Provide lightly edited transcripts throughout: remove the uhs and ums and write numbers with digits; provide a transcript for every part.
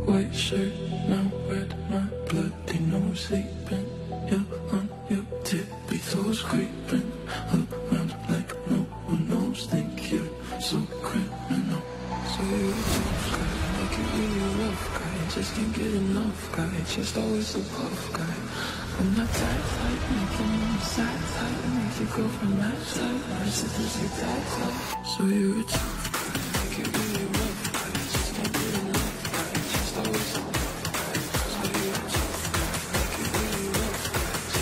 white shirt, now red, my bloody nose sleeping. You're on your tippy toes creeping around like no one knows. Think you're so criminal. So you're a tough guy, like you're really a rough guy. Just can't get enough guy, just always a puff guy. I'm not that type, making you sad type. Make your girlfriend mad type, my sister's your dad type. So you're a tough guy, like you're really a rough guy. Just can't get enough guy, just always a puff guy. So you're a tough guy, like you're really a rough guy. Just can't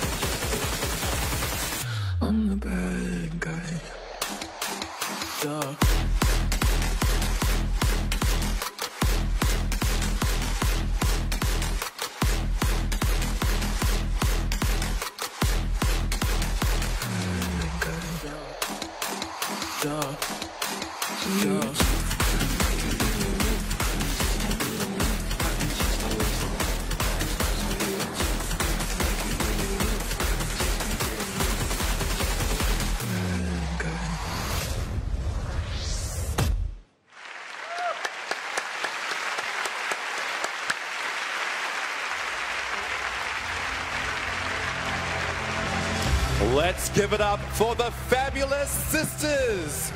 get enough guy. I'm the bad guy. Duh. Let's give it up for the Fabulous Sisters.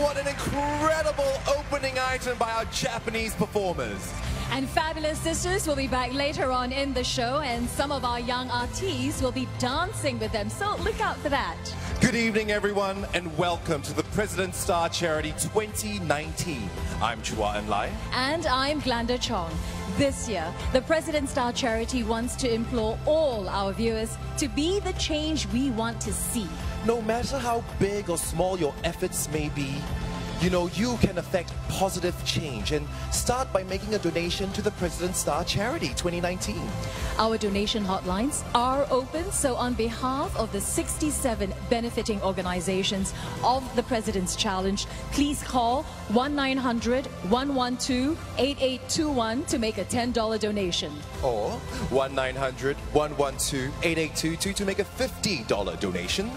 What an incredible opening item by our Japanese performers. And Fabulous Sisters will be back later on in the show, and some of our young artistes will be dancing with them, so look out for that. Good evening, everyone, and welcome to the President Star Charity 2019. I'm Chua Enlai. And I'm Glenda Chong. This year, the President Star Charity wants to implore all our viewers to be the change we want to see. No matter how big or small your efforts may be, you know, you can affect positive change and start by making a donation to the President Star Charity 2019. Our donation hotlines are open, so on behalf of the 67 benefiting organizations of the President's Challenge, please call 1-900-112-8821 to make a $10 donation. Or 1-900-112-8822 to make a $50 donation.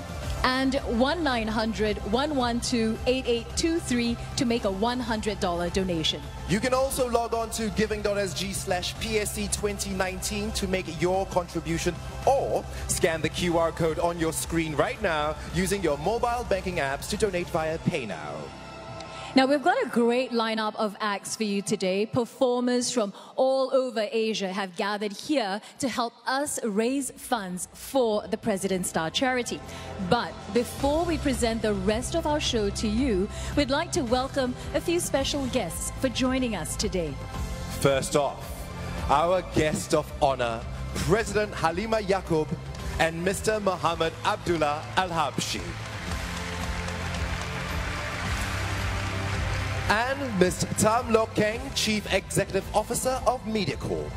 And 1-900-112-8823 to make a $100 donation. You can also log on to giving.sg/PSC2019 to make your contribution, or scan the QR code on your screen right now using your mobile banking apps to donate via PayNow. Now, we've got a great lineup of acts for you today. Performers from all over Asia have gathered here to help us raise funds for the President Star Charity. But before we present the rest of our show to you, we'd like to welcome a few special guests for joining us today. First off, our guest of honor, President Halima Yaqub and Mr. Muhammad Abdullah Al-Habshi. And Ms. Tam Lok Keng, Chief Executive Officer of Mediacorp.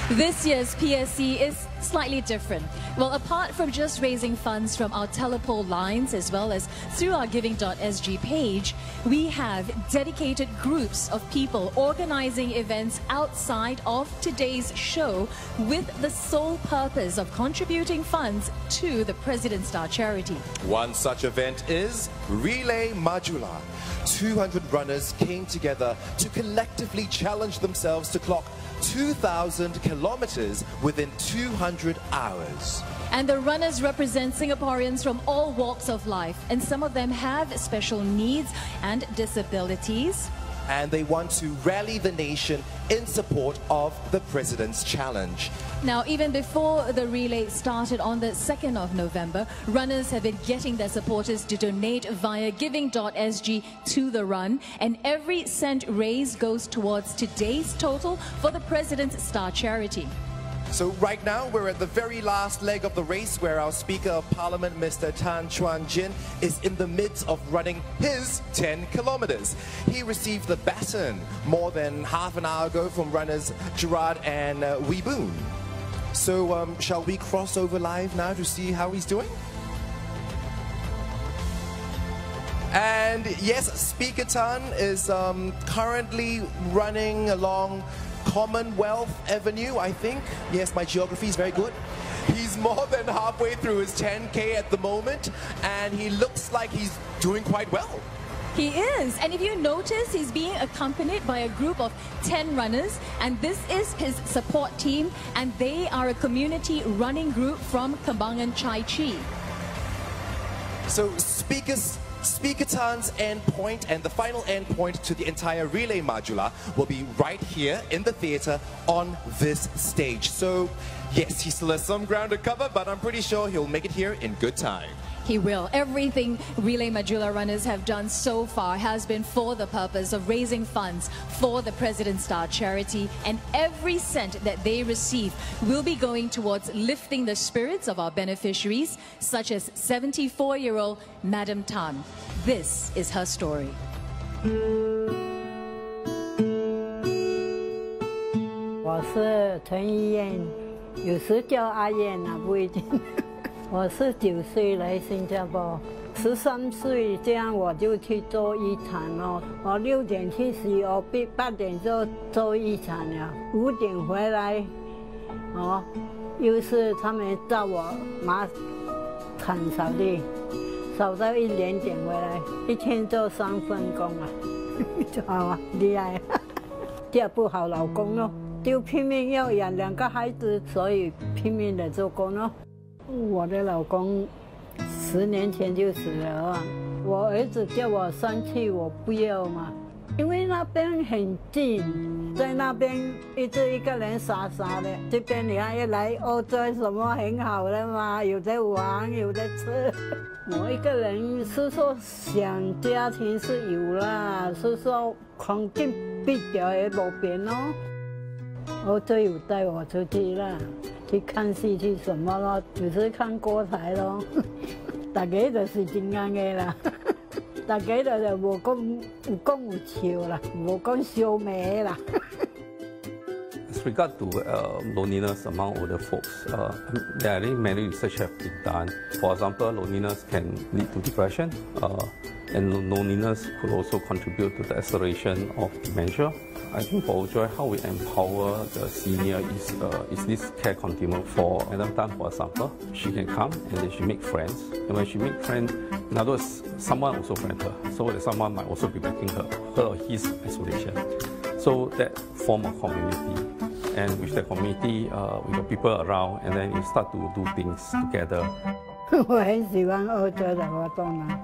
This year's PSC is slightly different. Well, apart from just raising funds from our telepoll lines as well as through our giving.sg page, we have dedicated groups of people organizing events outside of today's show with the sole purpose of contributing funds to the President Star Charity. One such event is Relay Majula. 200 runners came together to collectively challenge themselves to clock 2,000 kilometers within 200 hours. And the runners represent Singaporeans from all walks of life, and some of them have special needs and disabilities. And they want to rally the nation in support of the President's Challenge. Now, even before the relay started on the 2nd of November, runners have been getting their supporters to donate via giving.sg to the run, and every cent raised goes towards today's total for the President's Star Charity. So right now, we're at the very last leg of the race where our Speaker of Parliament, Mr. Tan Chuan Jin, is in the midst of running his 10 kilometers. He received the baton more than half an hour ago from runners Gerard and Wee Boon. So shall we cross over live now to see how he's doing? And yes, Speaker Tan is currently running along Commonwealth Avenue, I think. Yes, my geography is very good. He's more than halfway through his 10K at the moment, and he looks like he's doing quite well. He is. And if you notice, he's being accompanied by a group of 10 runners. And this is his support team. And they are a community running group from Kembangan Chai Chi. So Speaker Tan's end point and the final end point to the entire relay Majula will be right here in the theatre on this stage. So yes, he still has some ground to cover, but I'm pretty sure he'll make it here in good time. He will. Everything Relay Majula runners have done so far has been for the purpose of raising funds for the President Star charity, and every cent that they receive will be going towards lifting the spirits of our beneficiaries, such as 74-year-old Madam Tan. This is her story. 我是陈医燕，有时叫阿燕啊，不一定。我是9岁来新加坡，13岁这样我就去做义产哦。我6点去洗，我8点就做义产了，5点回来，哦，又是他们叫我马场扫地，扫到1、2点回来，一天做3份工啊，就好啊，厉害，嫁不好老公咯，就拼命要养2个孩子，所以拼命的做工咯。 我的老公10年前就死了啊！我儿子叫我上去，我不要嘛，因为那边很近，在那边一个人傻傻的。这边你看一来欧洲什么很好的嘛，有的玩，有的吃。我一个人是说想家庭是有啦，是说环境比较也无变咯。欧洲有带我出去啦。 去看戏去什么咯？就是看歌台咯。大家就是这样的啦，大家就无讲有笑啦，无讲笑眉啦。As regard to loneliness among older folks, there are many research have been done. For example, loneliness can lead to depression, and loneliness could also contribute to the acceleration of dementia. I think for Joy, how we empower the senior is this care continuum. For Madam Tan, for example, she can come and then she make friends. And when she make friends, in other words, someone also friend her. So that someone might also be breaking her or his isolation. So that form of community. And with that community, we got people around, and then you start to do things together. 我很喜欢欧洲的活动啊！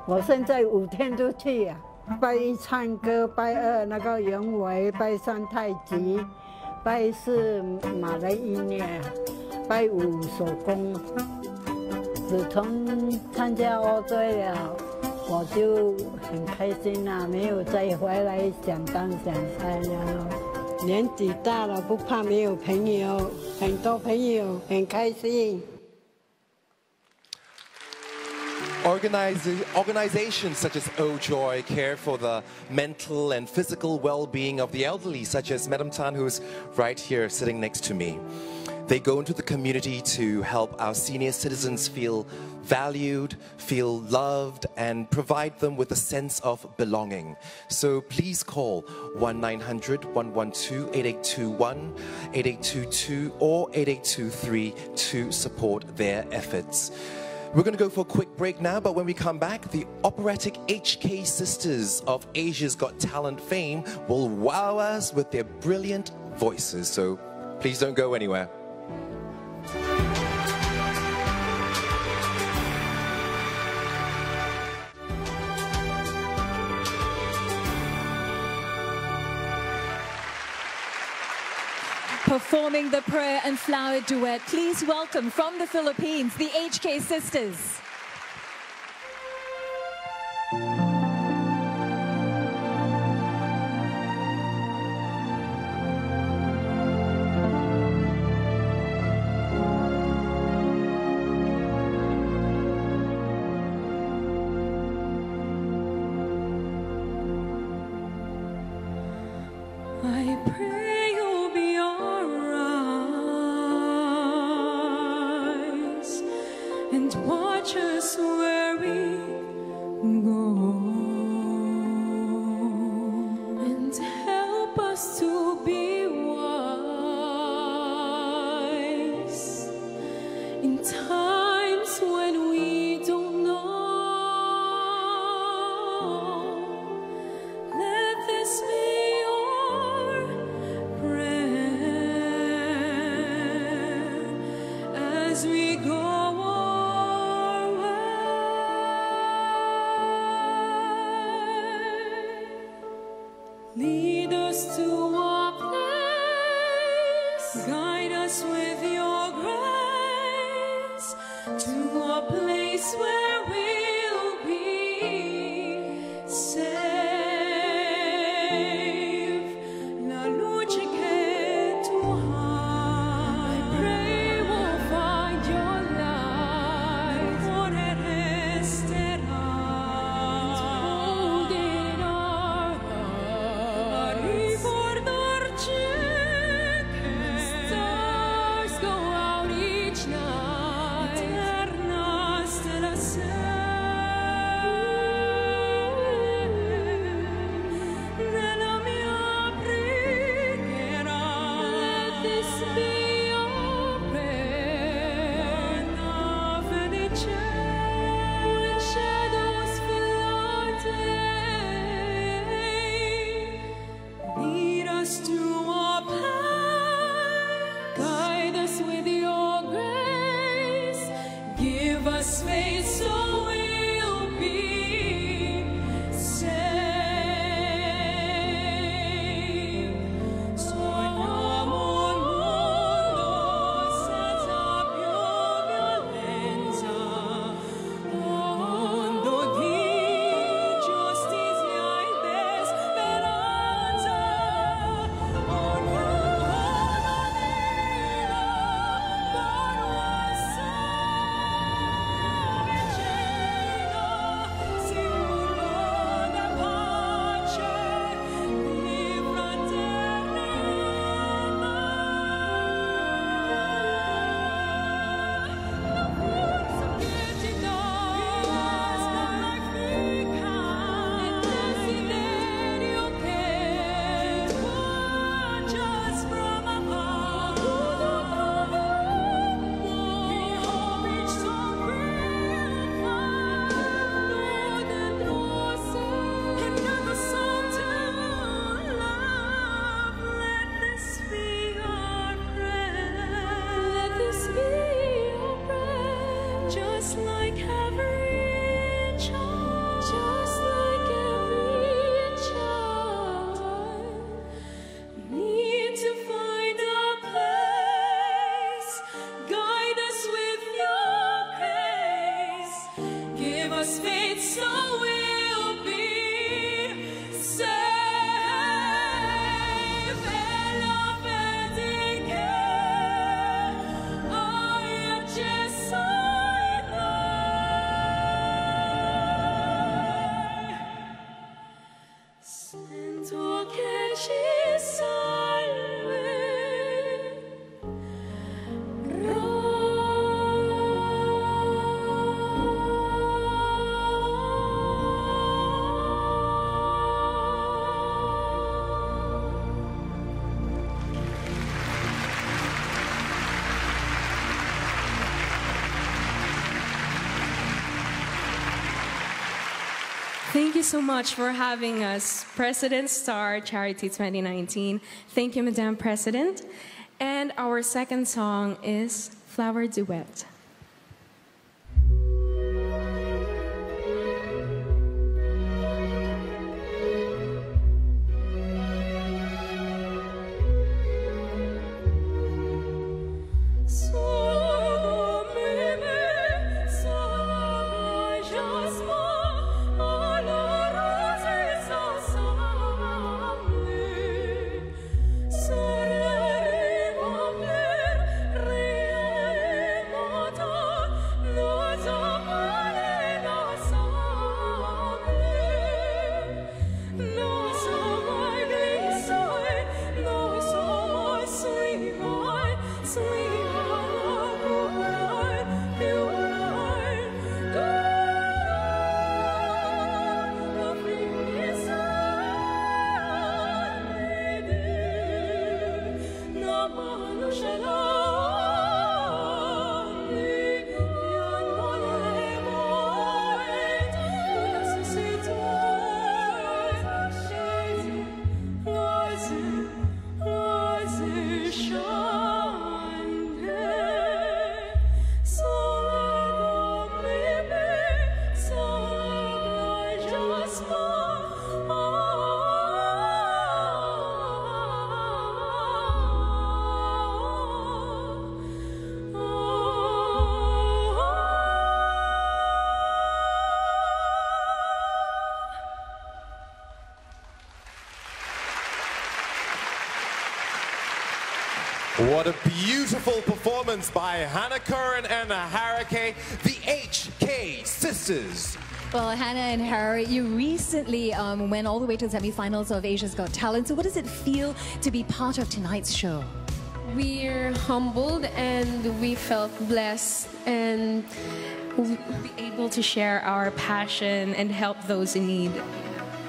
我现在5天都去啊。 拜1唱歌，拜2那个人为，拜3太极，拜4马来音乐，拜5手工。自从参加欧洲了，我就很开心啦，没有再回来想当想菜了。年纪大了，不怕没有朋友，很多朋友，很开心。 Organizations such as Joy care for the mental and physical well-being of the elderly, such as Madam Tan, who's right here sitting next to me. They go into the community to help our senior citizens feel valued, feel loved, and provide them with a sense of belonging. So please call 1-900-112-8821, 8822, or 8823 to support their efforts. We're going to go for a quick break now, but when we come back, the operatic HK sisters of Asia's Got Talent fame will wow us with their brilliant voices. So please don't go anywhere. Performing the prayer and flower duet, please welcome from the Philippines, the HK sisters. I pray you'll be alright and watch us where we go. Thank you so much for having us, President Star Charity 2019. Thank you, Madam President. And our second song is Flower Duet. What a beautiful performance by Hannah Curran and Harake, the HK Sisters. Well, Hannah and Harry, you recently went all the way to the semi-finals of Asia's Got Talent. So what does it feel to be part of tonight's show? We're humbled and we felt blessed and we'll be able to share our passion and help those in need.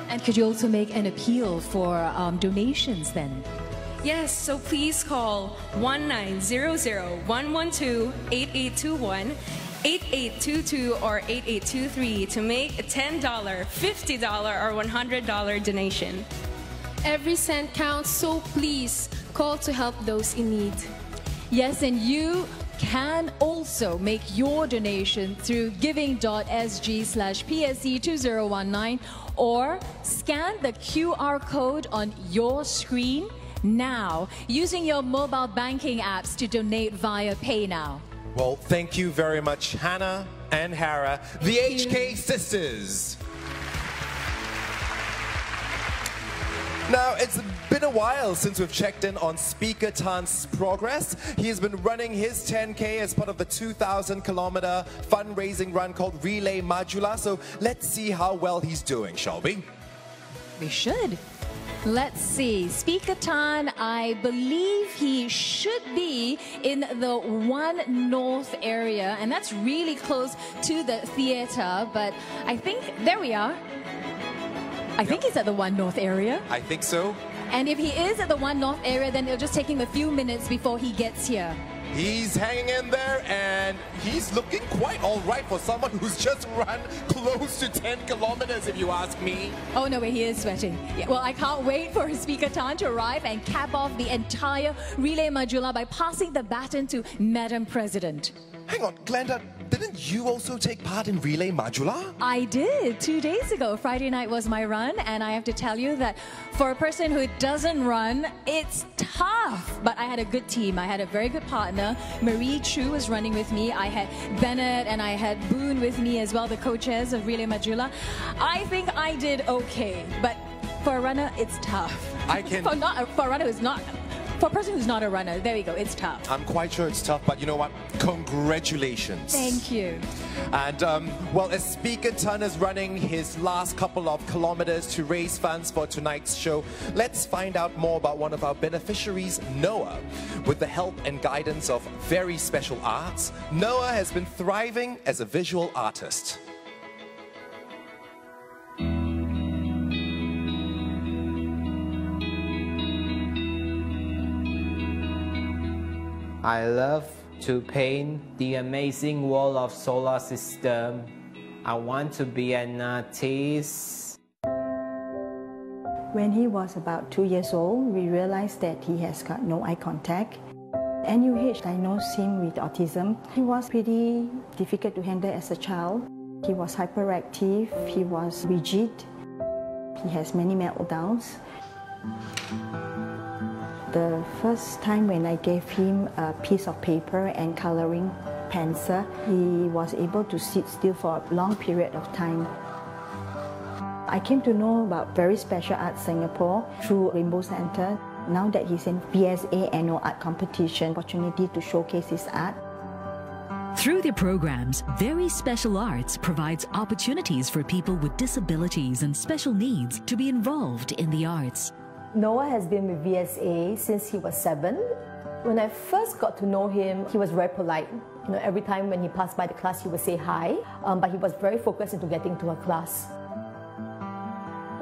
And could you also make an appeal for donations then? Yes, so please call 1900-112-8821, 8822 or 8823 to make a $10, $50 or $100 donation. Every cent counts, so please call to help those in need. Yes, and you can also make your donation through giving.sg/PSE2019 or scan the QR code on your screen now using your mobile banking apps to donate via PayNow. Well, thank you very much, Hannah and Hara, the HK Sisters. Now, it's been a while since we've checked in on Speaker Tan's progress. He has been running his 10K as part of the 2,000-kilometer fundraising run called Relay Majula. So let's see how well he's doing, shall we? We should. Let's see. Speaker Tan, I believe he should be in the 1 North area, and that's really close to the theatre, but I think, there we are. I think he's at the 1 North area. I think so. And if he is at the 1 North area, then it'll just take him a few minutes before he gets here. He's hanging in there, and he's looking quite all right for someone who's just run close to 10 kilometers, if you ask me. Oh, no way, he is sweating. Yeah, well, I can't wait for Speaker Tan to arrive and cap off the entire Relay Majula by passing the baton to Madam President. Hang on, Glenda, didn't you also take part in Relay Majula? I did. 2 days ago. Friday night was my run, and I have to tell you that for a person who doesn't run, it's tough. But I had a good team. I had a very good partner. Marie Chu was running with me. I had Bennett and I had Boone with me as well, the co-chairs of Relay Majula. I think I did okay, but for a runner, it's tough. For a runner who's not... For a person who's not a runner, there we go, it's tough. I'm quite sure it's tough, but you know what? Congratulations. Thank you. And, well, as Speaker Tan is running his last couple of kilometers to raise funds for tonight's show, let's find out more about one of our beneficiaries, Noah. With the help and guidance of Very Special Arts, Noah has been thriving as a visual artist. I love to paint the amazing wall of solar system. I want to be an artist. When he was about 2 years old, we realized that he has got no eye contact. NUH diagnosed him with autism. He was pretty difficult to handle as a child. He was hyperactive, he was rigid, he has many meltdowns. The first time when I gave him a piece of paper and coloring pencil, he was able to sit still for a long period of time. I came to know about Very Special Arts Singapore through Rainbow Centre. Now that he's in PSA Annual Art Competition, opportunity to showcase his art. Through their programs, Very Special Arts provides opportunities for people with disabilities and special needs to be involved in the arts. Noah has been with VSA since he was 7. When I first got to know him, he was very polite. You know, every time when he passed by the class, he would say hi, but he was very focused into getting to a class.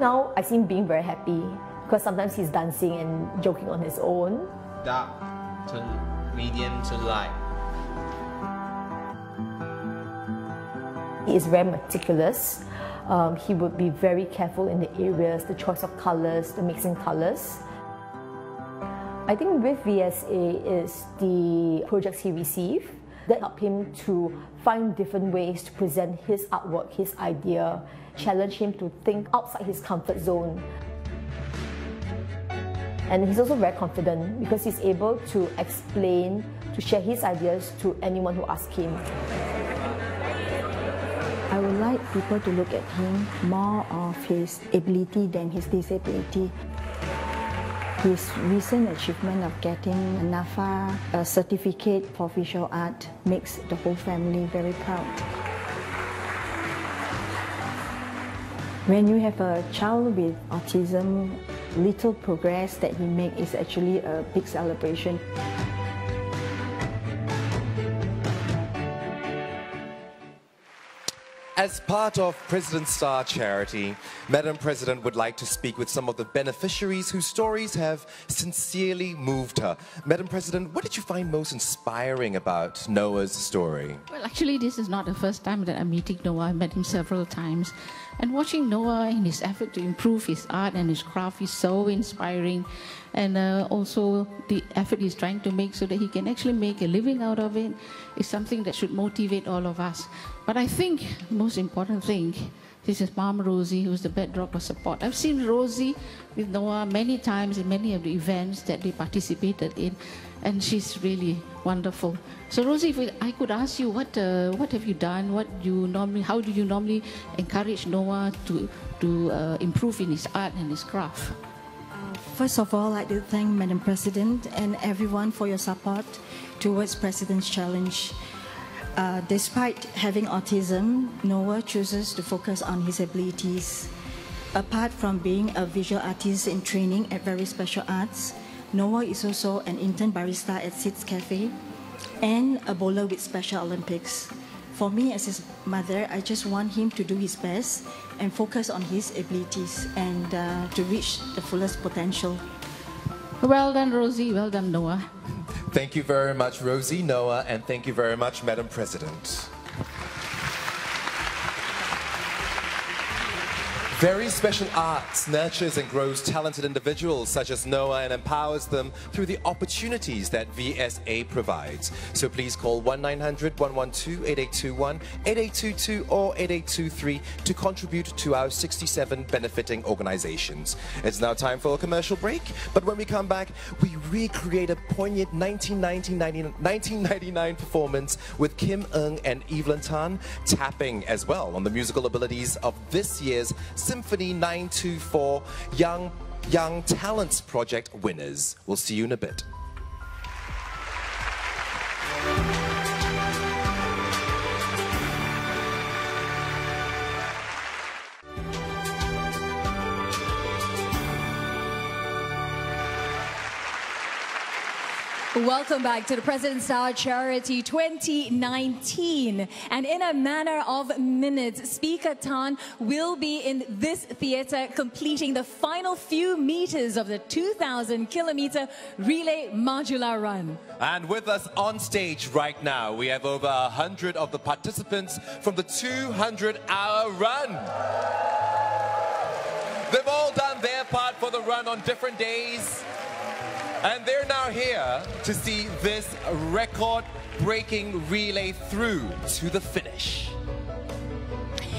Now I see him being very happy because sometimes he's dancing and joking on his own. Dark to medium to light. He is very meticulous. He would be very careful in the areas, the choice of colors, the mixing colors. I think with VSA is the projects he received. That helped him to find different ways to present his artwork, his idea, challenge him to think outside his comfort zone. And he's also very confident because he's able to explain, to share his ideas to anyone who asks him. I would like people to look at him more of his ability than his disability. His recent achievement of getting a NAFA certificate for visual art makes the whole family very proud. When you have a child with autism, little progress that he makes is actually a big celebration. As part of President Star Charity, Madam President would like to speak with some of the beneficiaries whose stories have sincerely moved her. Madam President, what did you find most inspiring about Noah's story? Well, actually, this is not the first time that I'm meeting Noah. I met him several times. And watching Noah in his effort to improve his art and his craft is so inspiring. And also the effort he's trying to make so that he can actually make a living out of it is something that should motivate all of us. But I think the most important thing, this is Mom Rosie, who's the bedrock of support. I've seen Rosie with Noah many times in many of the events that they participated in, and she's really wonderful. So Rosie, if I could ask you, what have you done? How do you normally encourage Noah to improve in his art and his craft? First of all, I'd like to thank Madam President and everyone for your support towards President's Challenge. Despite having autism, Noah chooses to focus on his abilities. Apart from being a visual artist in training at Very Special Arts, Noah is also an intern barista at Sid's Cafe and a bowler with Special Olympics. For me, as his mother, I just want him to do his best and focus on his abilities and to reach the fullest potential. Well done, Rosie. Well done, Noah. Thank you very much, Rosie, Noah, and thank you very much, Madam President. Very Special Arts nurtures and grows talented individuals such as Noah and empowers them through the opportunities that VSA provides. So please call 1-900-112-8821, 8822 or 8823 to contribute to our 67 benefiting organizations. It's now time for a commercial break, but when we come back, we recreate a poignant 1999 performance with Kim Ng and Evelyn Tan, tapping as well on the musical abilities of this year's Symphony 924 Young Talents Project winners. We'll see you in a bit. Welcome back to the President Star Charity 2019. And in a matter of minutes, Speaker Tan will be in this theatre completing the final few meters of the 2,000-kilometer relay modular run. And with us on stage right now, we have over 100 of the participants from the 200-hour run. They've all done their part for the run on different days. And they're now here to see this record-breaking relay through to the finish.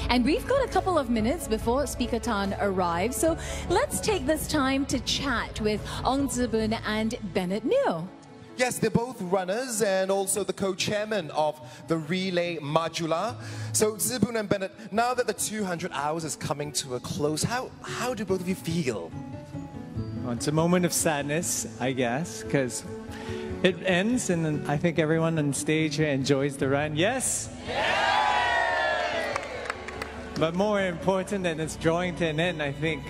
And we've got a couple of minutes before Speaker Tan arrives, so let's take this time to chat with Ong Zibun and Bennett Neo. Yes, they're both runners and also the co-chairman of the Relay Modular. So Zibun and Bennett, now that the 200 hours is coming to a close, how do both of you feel? Well, it's a moment of sadness, I guess, because it ends and I think everyone on stage here enjoys the run. Yes? Yeah! But more important than it's drawing to an end, I think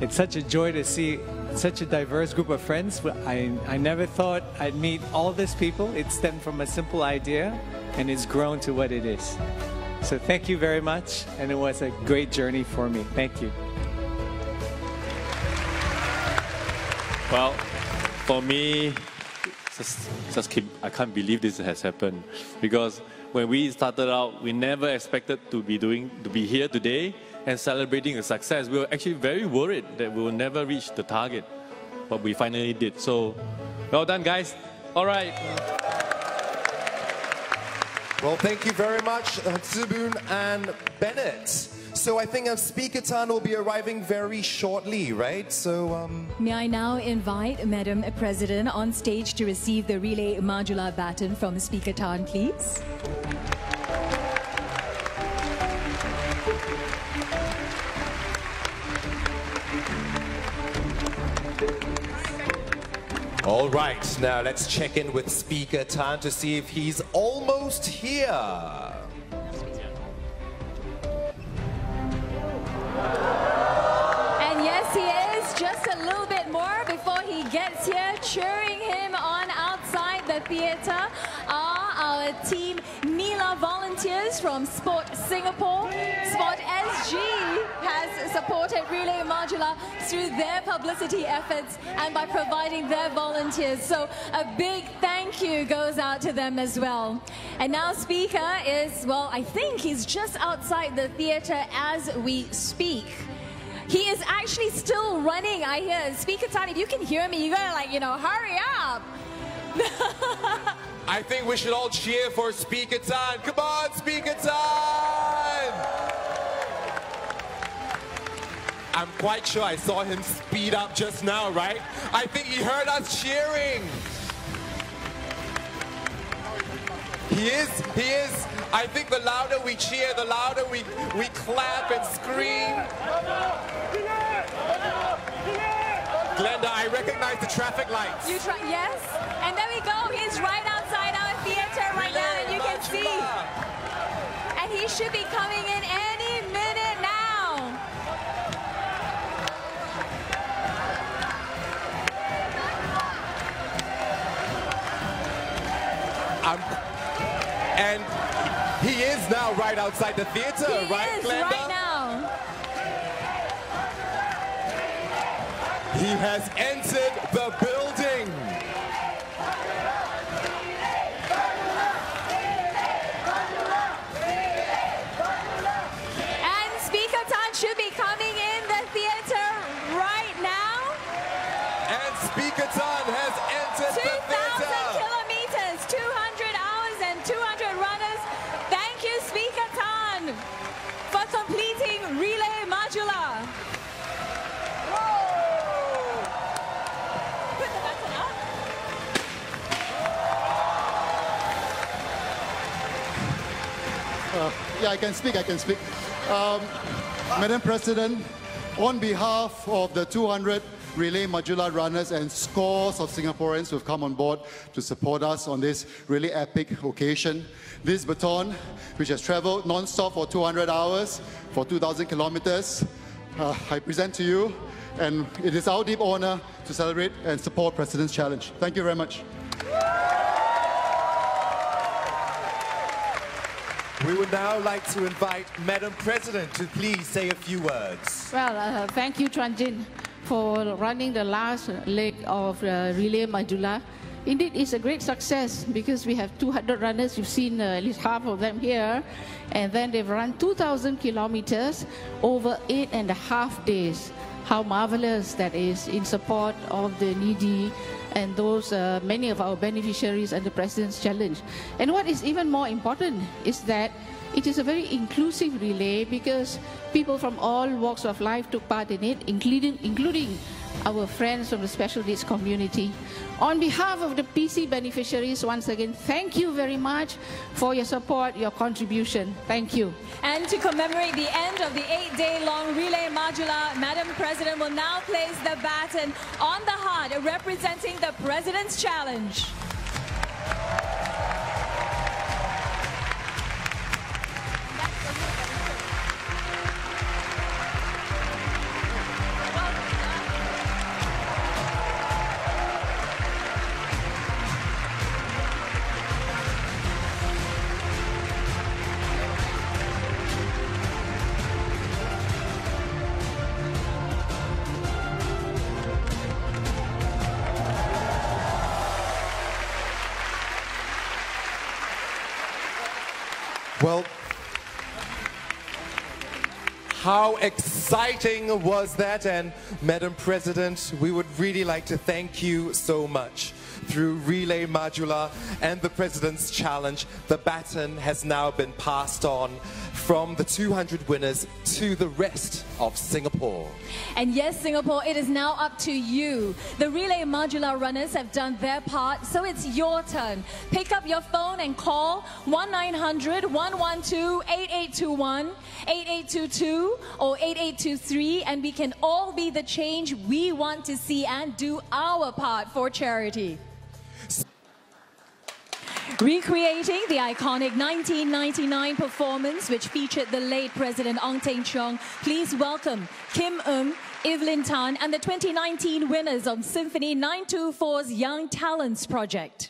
it's such a joy to see such a diverse group of friends. I never thought I'd meet all these people. It stemmed from a simple idea and it's grown to what it is. So thank you very much, and it was a great journey for me. Thank you. Well, for me, I can't believe this has happened, because when we started out, we never expected to be here today and celebrating a success. We were actually very worried that we will never reach the target, but we finally did. So, well done, guys. All right. Well, thank you very much, Zubun and Bennett. So I think Speaker Tan will be arriving very shortly, right? So, May I now invite Madam President on stage to receive the relay modular baton from Speaker Tan, please. all right, now let's check in with Speaker Tan to see if he's almost here. And yes, he is. Just a little bit more before he gets here. Cheering him on outside the theatre are our team Mila volunteers from Sport Singapore. Sport SG has supported Relay Modular through their publicity efforts and by providing their volunteers. So a big thank you goes out to them as well. And now Speaker is, well, I think he's just outside the theatre as we speak. He is actually still running, I hear. Speaker Tan, if you can hear me, you gotta hurry up. I think we should all cheer for Speaker Tan. Come on, Speaker Tan! I'm quite sure I saw him speed up just now, right? I think he heard us cheering. He is. I think the louder we cheer, the louder we clap and scream. Glenda, I recognize the traffic lights. Yes, and there we go. He's right outside our theatre right now, and you can see. And he should be coming in any minute now. And he is now right outside the theatre, right, He is Glenda? right now. He has entered the building. And Speaker Tan should be coming in the theatre right now. And Speaker Tan has entered the theatre. 2,000 kilometers, 200 hours and 200 runners. Thank you, Speaker Tan, for completing Relay Modular. Put the button up. Yeah, I can speak. Madam President, on behalf of the 200 Relay Modular runners and scores of Singaporeans who have come on board to support us on this really epic occasion, this baton, which has traveled non-stop for 200 hours, for 2,000 kilometers, I present to you, and it is our deep honor to celebrate and support President's Challenge. Thank you very much. We would now like to invite Madam President to please say a few words. Well, thank you, Chuan Jin, for running the last leg of Relay Modular. Indeed, it's a great success because we have 200 runners. You've seen at least half of them here. And then they've run 2,000 kilometers over 8.5 days. How marvelous that is in support of the needy and those many of our beneficiaries and the President's Challenge. And what is even more important is that it is a very inclusive relay because people from all walks of life took part in it, including our friends from the special needs community. On behalf of the PC beneficiaries, once again, thank you very much for your support, your contribution. Thank you. And to commemorate the end of the 8-day-long Relay Modular, Madam President will now place the baton on the heart representing the President's Challenge. Well, how exciting was that? And Madam President, we would really like to thank you so much. through Relay Modular and the President's Challenge, the baton has now been passed on from the 200 winners to the rest of Singapore. And yes, Singapore, it is now up to you. The Relay Modular runners have done their part, so it's your turn. Pick up your phone and call 1-900-112-8821, 8822 or 8823, and we can all be the change we want to see and do our part for charity. Recreating the iconic 1999 performance which featured the late President Ong Teng Cheong, please welcome Kim Ng, Evelyn Tan and the 2019 winners of Symphony 924's Young Talents Project.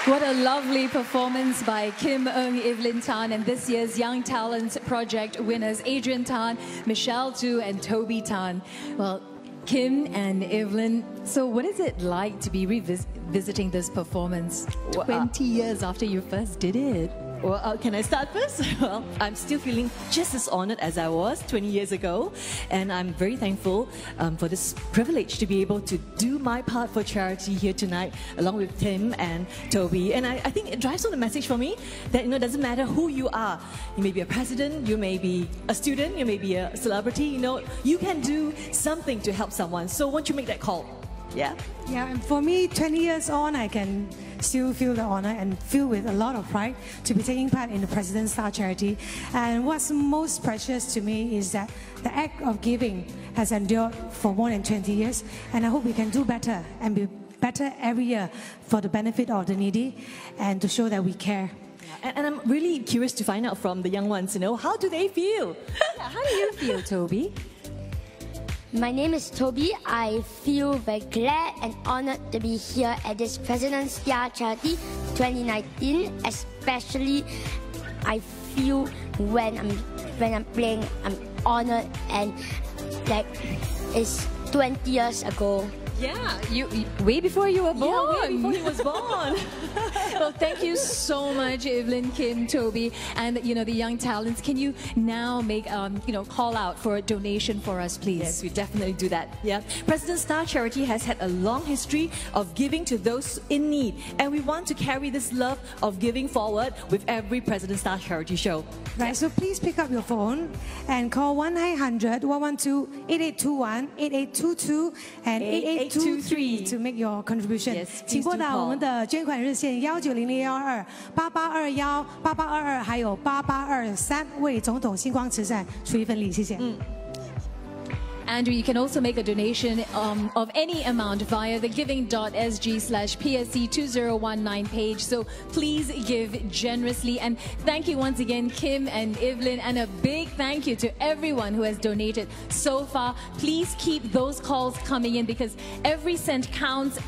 What a lovely performance by Kim Ng, Evelyn Tan, and this year's Young Talents Project winners, Adrian Tang, Michelle Zhu and Toby Tan. Well, Kim and Evelyn, so what is it like to be revisiting this performance 20 years after you first did it? Well, can I start first? Well, I'm still feeling just as honored as I was 20 years ago. And I'm very thankful for this privilege to be able to do my part for charity here tonight, along with Tim and Toby. And I think it drives home the message for me that, it doesn't matter who you are. You may be a president, you may be a student, you may be a celebrity, you can do something to help someone. So won't you make that call? Yeah? Yeah, and for me, 20 years on, I can still feel the honor and feel with a lot of pride to be taking part in the President Star Charity. And what's most precious to me is that the act of giving has endured for more than 20 years, and I hope we can do better and be better every year for the benefit of the needy and to show that we care. And I'm really curious to find out from the young ones, how do they feel? Yeah, how do you feel, Toby? My name is Toby. I feel very glad and honored to be here at this President Star Charity 2019. Especially, I feel when I'm playing, I'm honored and like it's 20 years ago. Yeah, way before you were born. Yeah, way before he was born. Well, thank you so much, Evelyn, Kim, Toby, and the young talents. Can you now make call out for a donation for us, please? Yes, we definitely do that. Yeah, President Star Charity has had a long history of giving to those in need, and we want to carry this love of giving forward with every President Star Charity show. Right, so please pick up your phone and call 1-900-112-8821, 8822, and 8823 to make your contribution. Yes, 请拨打我们的捐款热线19001288218822，还有8823，为总统星光慈善出一份力，谢谢。And you can also make a donation of any amount via the giving.sg/PSC2019 page. So please give generously. And thank you once again, Kim and Evelyn. And a big thank you to everyone who has donated so far. Please keep those calls coming in because every cent counts.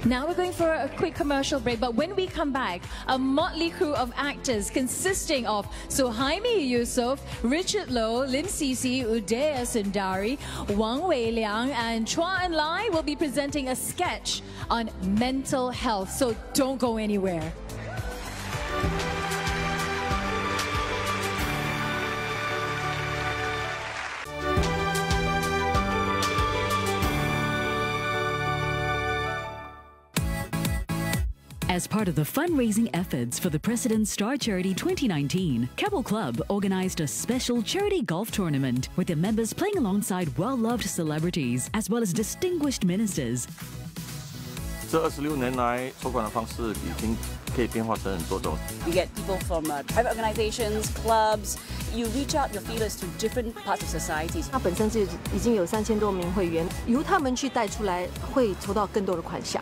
Now we're going for a quick commercial break, but when we come back, a motley crew of actors consisting of Suhaimi, Yusof, Richard Loh, Lim Sisi, Udaya Sundari, Wang Wei Liang, and Chua and Enlai will be presenting a sketch on mental health. So don't go anywhere. As part of the fundraising efforts for the President Star Charity 2019, Keppel Club organized a special charity golf tournament with their members playing alongside well-loved celebrities as well as distinguished ministers. 这26年来，筹款的方式已经可以变化成很多种。 You get people from private organizations, clubs. You reach out your feelers to different parts of society. 它本身就已经有3000多名会员，由他们去带出来，会筹到更多的款项。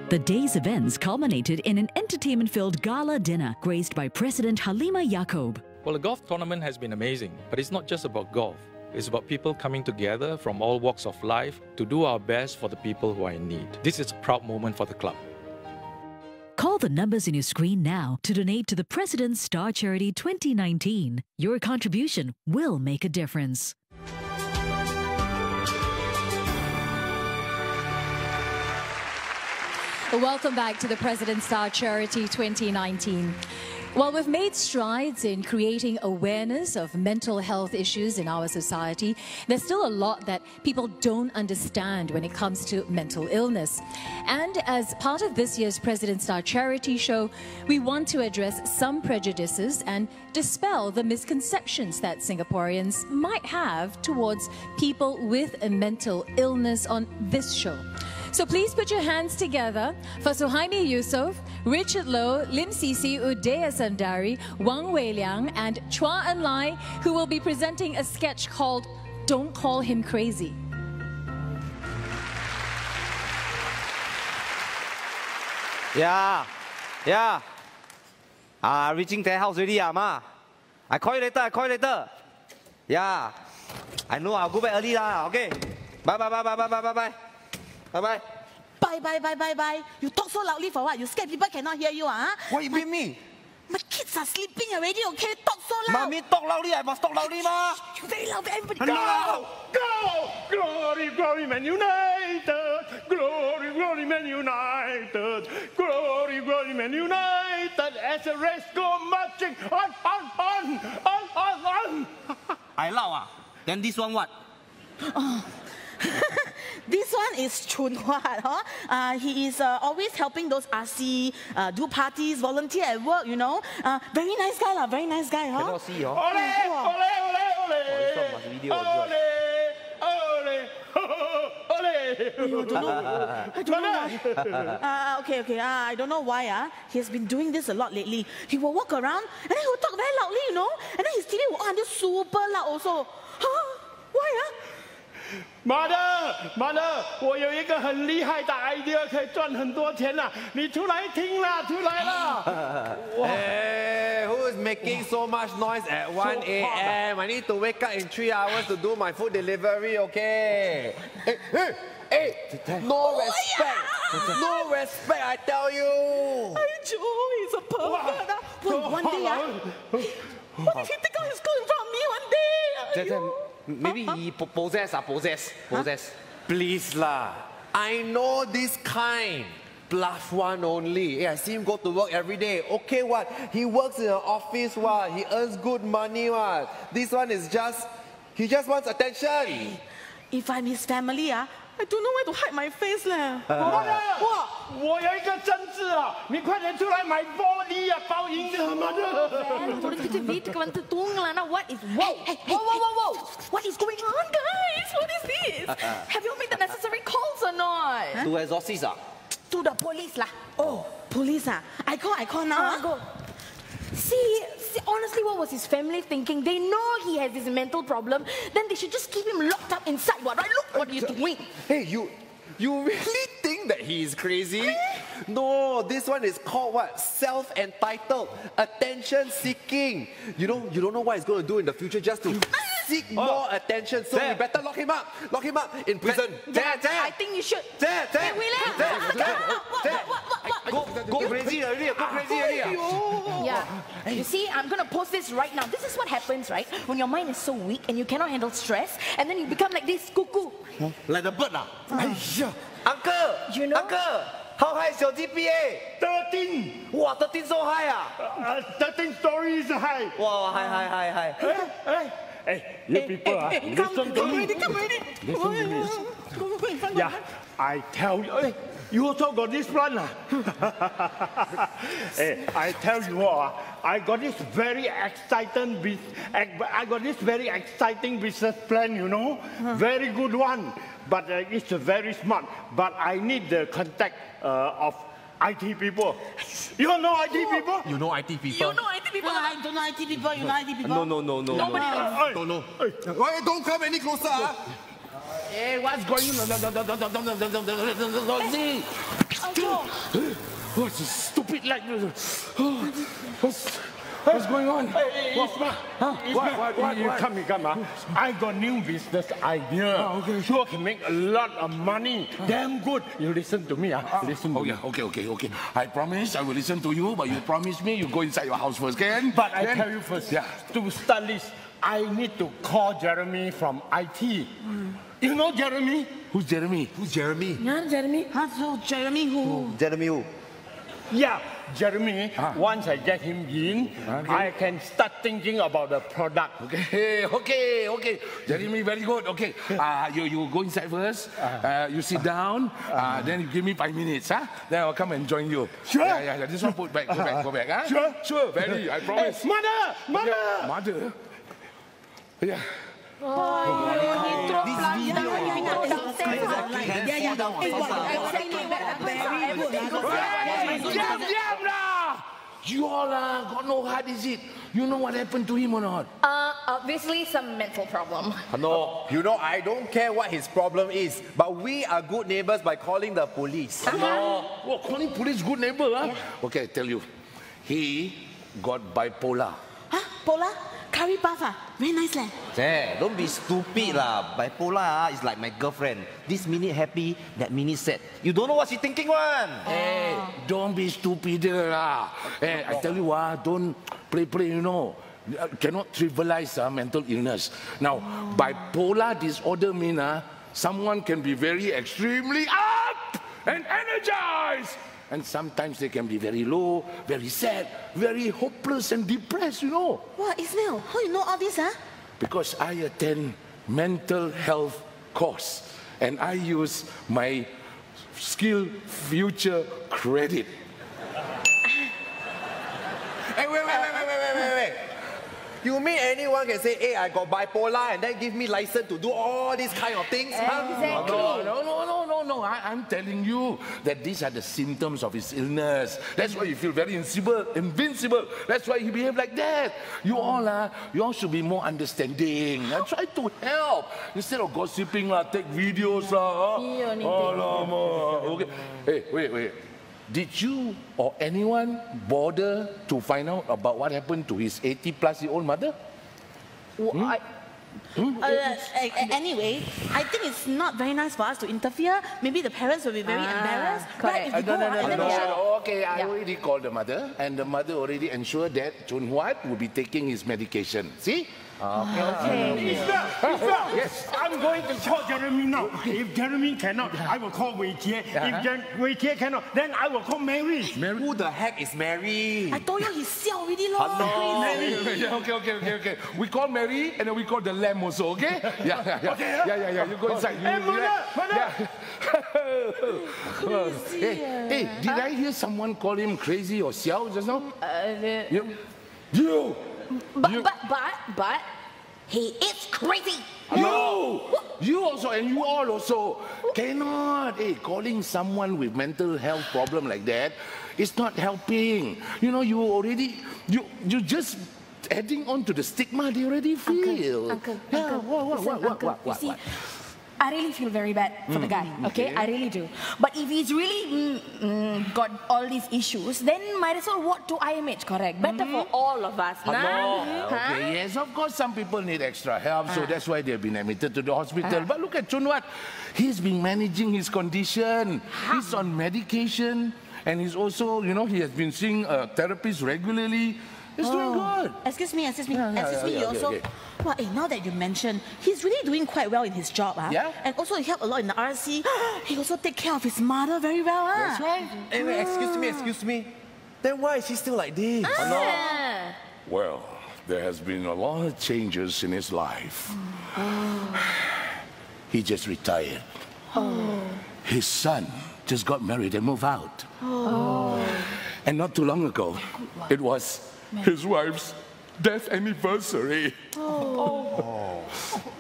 The day's events culminated in an entertainment-filled gala dinner graced by President Halima Yaakob. Well, the golf tournament has been amazing, but it's not just about golf. It's about people coming together from all walks of life to do our best for the people who are in need. This is a proud moment for the club. Call the numbers in your screen now to donate to the President Star Charity 2019. Your contribution will make a difference. Welcome back to the President Star Charity 2019. Well, we've made strides in creating awareness of mental health issues in our society. There's still a lot that people don't understand when it comes to mental illness. And as part of this year's President Star Charity show, we want to address some prejudices and dispel the misconceptions that Singaporeans might have towards people with a mental illness on this show. So please put your hands together for Suhaimi Yusof, Richard Loh, Lim Sisi, Udaya Sundari, Wang Wei Liang, and Chua and Enlai, who will be presenting a sketch called Don't Call Him Crazy. Yeah. Reaching their house already, ma. I call you later. Yeah. I know, I'll go back early lah, okay? Bye. Bye-bye. Bye. You talk so loudly for what? You scared people cannot hear you, huh? What you mean me? My kids are sleeping already, okay? Talk so loud. Mommy, talk loudly. I must talk loudly, ma. You very loud, everybody. No! Go! Glory, Man United! Glory, Man United! Glory, Man United! nominated as a race go marching on. I allow Then this one what? Oh. This one is Chua, huh? He is always helping those RC do parties, volunteer at work, you know. Very nice guy, very nice guy, huh? Cannot see, huh? I don't know why. Okay, I don't know why. He has been doing this a lot lately. He will walk around and then he will talk very loudly, you know. And then his TV will on this super loud also. Why? Mother, 我有一个很厉害的 idea 可以赚很多钱啦，你出来听啦，出来啦！ Hey, who is making so much noise at 1 a.m.? I need to wake up in 3 hours to do my food delivery, okay? Hey, no respect! No respect, I tell you! He's a pervert. One day, what if he take out his clothes in front of me one day? Maybe he possess. Please lah. I know this kind. Bluff one only. Yeah, I see him go to work every day. Okay, what? He works in an office, what? He earns good money, what? This one is he just wants attention. If I'm his family, I don't know where to hide my face, leh. 我有一个真字啊，你快点出来买玻璃啊，包银的嘛的。What is whoa? What is going on, guys? What is this? Have you made the necessary calls or not? To exorcist To the police lah. Oh, police I call now. Go. See, honestly, what was his family thinking? They know he has this mental problem. Then they should just keep him locked up inside. What? Right? Look what you're doing. Hey, you really think that he is crazy? No, this one is called what? Self-entitled, attention-seeking. You don't know what he's going to do in the future just to seek more attention. So we better lock him up in prison. I think you should. Hey, William! Go crazy already. Yeah. You see, I'm going to post this right now. This is what happens, right? When your mind is so weak and you cannot handle stress, and then you become like this, cuckoo. Like the bird Uncle! You know? Uncle! How high is your GPA? 13. Wow, 13 so high 13 stories high. Wow, high. Hey, you people listen to me. Listen to me. Yeah, I tell you. Hey, you also got this plan. Hey, I tell you what, I got this very exciting business plan, you know. Very good one. But it's very smart. But I need the contact of IT people. You know IT people? You know IT people? You know IT people? I don't know IT people. You know IT people? No. Nobody knows. Don't know. Why don't come any closer? Hey, what's going on? See. What's this stupid like? What's going on? Hey, Isma. What? You come. I got new business idea. Sure can make a lot of money. Damn good. You listen to me. Listen to me. Okay. I promise I will listen to you, but you promise me you go inside your house first, can? But I tell you first, to start this, I need to call Jeremy from IT. You know Jeremy? Who's Jeremy? Yeah, Jeremy. So Jeremy who? Jeremy who? Yeah, Jeremy. Once I get him in, I can start thinking about the product. Okay. Jeremy, very good. Okay. You go inside first. You sit down. Then you give me 5 minutes. Then I'll come and join you. Sure. Yeah. This one put back. Go back. Sure. Very. I promise. Hey, Mother. Yeah. You all got no heart, is it? You know what happened to him or not? Obviously some mental problem. No, I don't care what his problem is, but we are good neighbors by calling the police. No, calling police good neighbor, huh? Okay, I tell you, he got bipolar. Polar? Curry puff, very nice leh. Hey, don't be stupid lah. Bipolar is like my girlfriend. This minute happy, that minute sad. You don't know what she's thinking one. Hey, don't be stupid lah. Hey, I tell you don't play, you know. Cannot trivialize mental illness. Now, bipolar disorder means someone can be very extremely up and energized. And sometimes they can be very low, very sad, very hopeless and depressed, you know. What, Ismail? How you know all this, huh? Because I attend mental health course and I use my skill future credit. Hey, wait. You mean anyone can say, hey, I got bipolar and then give me license to do all these kind of things? Exactly. No. I'm telling you that these are the symptoms of his illness. That's why you feel very invincible. That's why he behaved like that. You all should be more understanding. Try to help. Instead of gossiping, take videos. Okay. Hey, wait. Did you or anyone bother to find out about what happened to his 80-plus-year-old mother? Anyway, I think it's not very nice for us to interfere. Maybe the parents will be very embarrassed. Correct. Right? Okay, I already called the mother, and the mother already ensured that Chun Huat will be taking his medication. See? Okay. Yes. I'm going to call Jeremy now. If Jeremy cannot, I will call Wei Jie. If Wei Jie cannot, then I will call Mary. Who the heck is Mary? I told you he's siao already, Lord. Okay. We call Mary and then we call the lamb also, okay? Yeah. Yeah. You go inside. Hey, did I hear someone call him crazy or xiao just now? You. But he is crazy. You also, and you all also cannot. Hey, calling someone with mental health problem like that is not helping. You know, you just adding on to the stigma they already feel. Uncle. What? You see, I really feel very bad for the guy, okay? I really do. But if he's really got all these issues, then might as well walk to IMH, correct? Better for all of us, Okay, yes, of course some people need extra help, so that's why they've been admitted to the hospital. But look at Chun Huat. He's been managing his condition. He's on medication, and he's also, he has been seeing a therapist regularly. He's doing good. Excuse me, you also... Well, now that you mention, he's really doing quite well in his job. Yeah? And also he helped a lot in the RC. He also take care of his mother very well. That's right. Hey, wait, excuse me. Then why is he still like this? Well, there has been a lot of changes in his life. He just retired. His son just got married and moved out. And not too long ago, it was his wife's death anniversary. You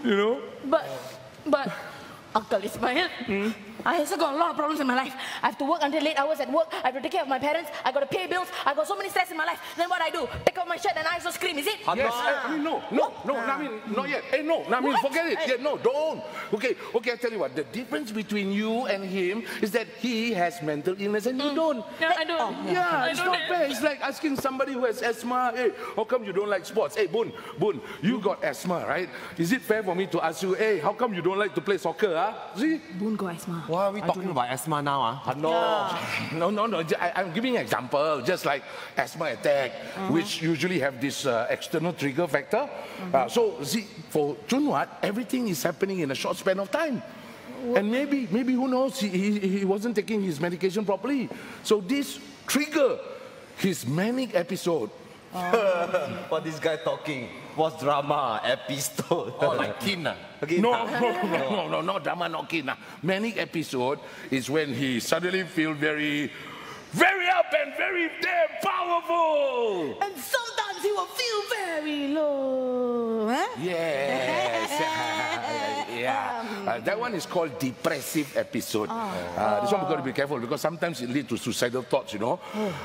know? But Uncle Ismail, I also got a lot of problems in my life. I have to work until late hours at work. I have to take care of my parents. I got to pay bills. I got so many stress in my life. Then what I do? Take off my shirt and I also scream. Is it? Yes. No. Not yet. Hey, no. Forget it. Yeah, no, don't. Okay. I tell you what. The difference between you and him is that he has mental illness and you don't. Yeah, I don't. It's not fair. It's like asking somebody who has asthma, hey, how come you don't like sports? Hey, Boon, you got asthma, right? Is it fair for me to ask you, hey, how come you don't like to play soccer? See? Boon got asthma. Why are we talking about asthma now? No. I'm giving an example, just like asthma attack, which usually have this external trigger factor. So, see, for Chun Huat, everything is happening in a short span of time. And maybe who knows, he wasn't taking his medication properly. So this trigger his manic episode. What this guy talking? What's drama? Episode? Like kin. No, not drama, not kin. Manic episode is when he suddenly feels very up and very damn powerful. And sometimes he will feel very low. Yes. That one is called depressive episode. This one we've got to be careful because sometimes it leads to suicidal thoughts,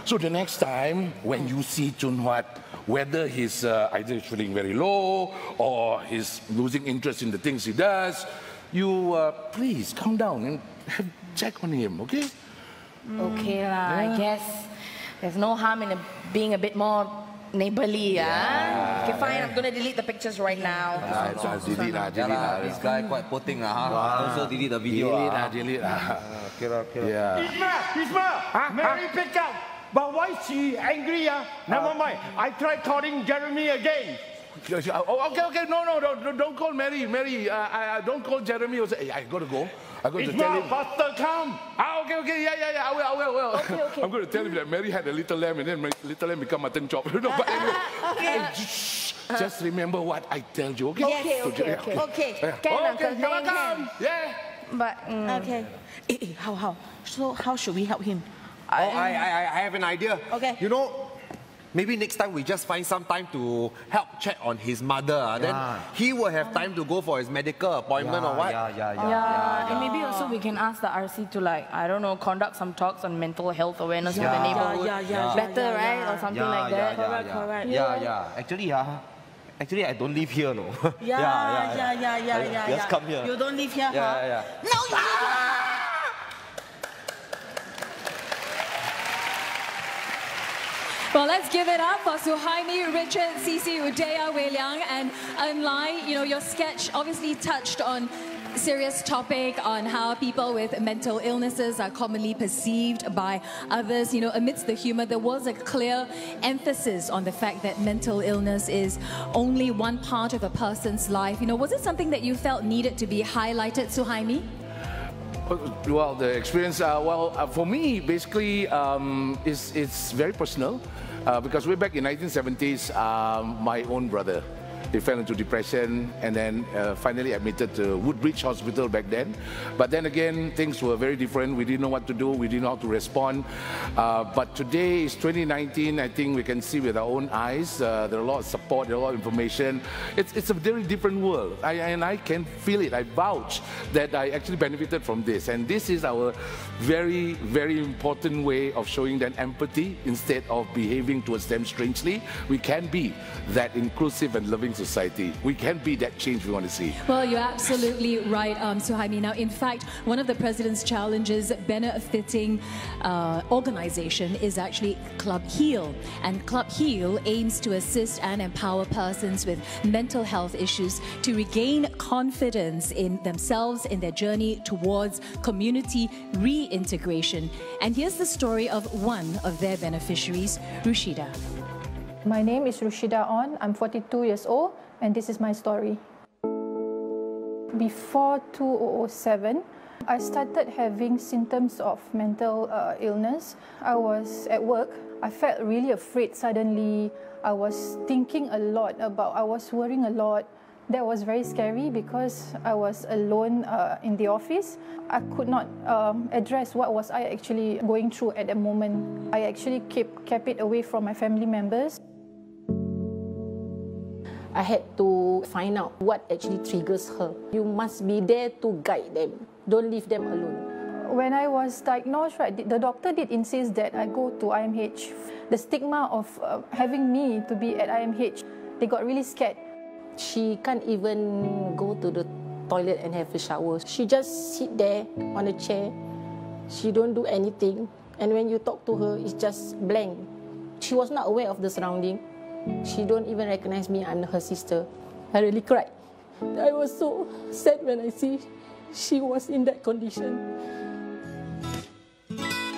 So the next time when you see Chun Huat, whether he's either feeling very low or he's losing interest in the things he does, you please come down and check on him, okay? Okay I guess there's no harm in being a bit more neighborly. Okay, fine, I'm gonna delete the pictures right now. Delete. This guy quite poor thing. Also delete the video. Delete. Isma, Mary picked up. But why is she angry? Never mind. I tried calling Jeremy again. Okay, no, don't call Mary. Don't call Jeremy. I gotta go. I'm going to tell him. Faster come. Okay, yeah, I will. Okay. I'm going to tell him that Mary had a little lamb and then my little lamb become mutton chop. But anyway, just remember what I tell you, okay? Okay. Can. Yeah. But, okay. How? So how should we help him? I have an idea. Okay. You know, maybe next time we just find some time to help check on his mother. Then he will have time to go for his medical appointment or what? Yeah, and maybe also we can ask the RC to, like, I don't know, conduct some talks on mental health awareness for the neighborhood. Better, right? Or something like that. Correct. Actually, I don't live here, no. Yeah. Just come here. You don't live here, huh? Yeah. No, you don't. Well, let's give it up for Suhaimi, Richard, Sisi, Udaya, Wei Liang, and Enlai. You know, your sketch obviously touched on serious topic on how people with mental illnesses are commonly perceived by others. You know, amidst the humor, there was a clear emphasis on the fact that mental illness is only one part of a person's life. You know, was it something that you felt needed to be highlighted, Suhaimi? Well, the experience, for me, basically, it's very personal because way back in 1970s, my own brother, he fell into depression and then finally admitted to Woodbridge Hospital back then. But then again, things were very different. We didn't know what to do. We didn't know how to respond. But today is 2019. I think we can see with our own eyes. There are a lot of support, there are a lot of information. It's a very different world. And I can feel it. I vouch that I actually benefited from this. And this is our very, very important way of showing them empathy instead of behaving towards them strangely. We can be that inclusive and loving society. We can be that change we want to see. Well, you're absolutely right, Suhaimi. Now, in fact, one of the President's challenges benefiting organization is actually Club Heal. And Club Heal aims to assist and empower persons with mental health issues to regain confidence in themselves in their journey towards community reintegration. And here's the story of one of their beneficiaries, Rushida. My name is Rushida On. I'm 42 years old, and this is my story. Before 2007, I started having symptoms of mental illness. I was at work. I felt really afraid suddenly. I was thinking a lot I was worrying a lot. That was very scary because I was alone in the office. I could not address what was I actually going through at the moment. I actually kept it away from my family members. I had to find out what actually triggers her. You must be there to guide them. Don't leave them alone. When I was diagnosed, the doctor did insist that I go to IMH. The stigma of having me to be at IMH, they got really scared. She can't even go to the toilet and have a shower. She just sit there on a chair. She don't do anything. And when you talk to her, it's just blank. She was not aware of the surrounding. She don't even recognize me. I'm her sister. I really cried. I was so sad when I see she was in that condition.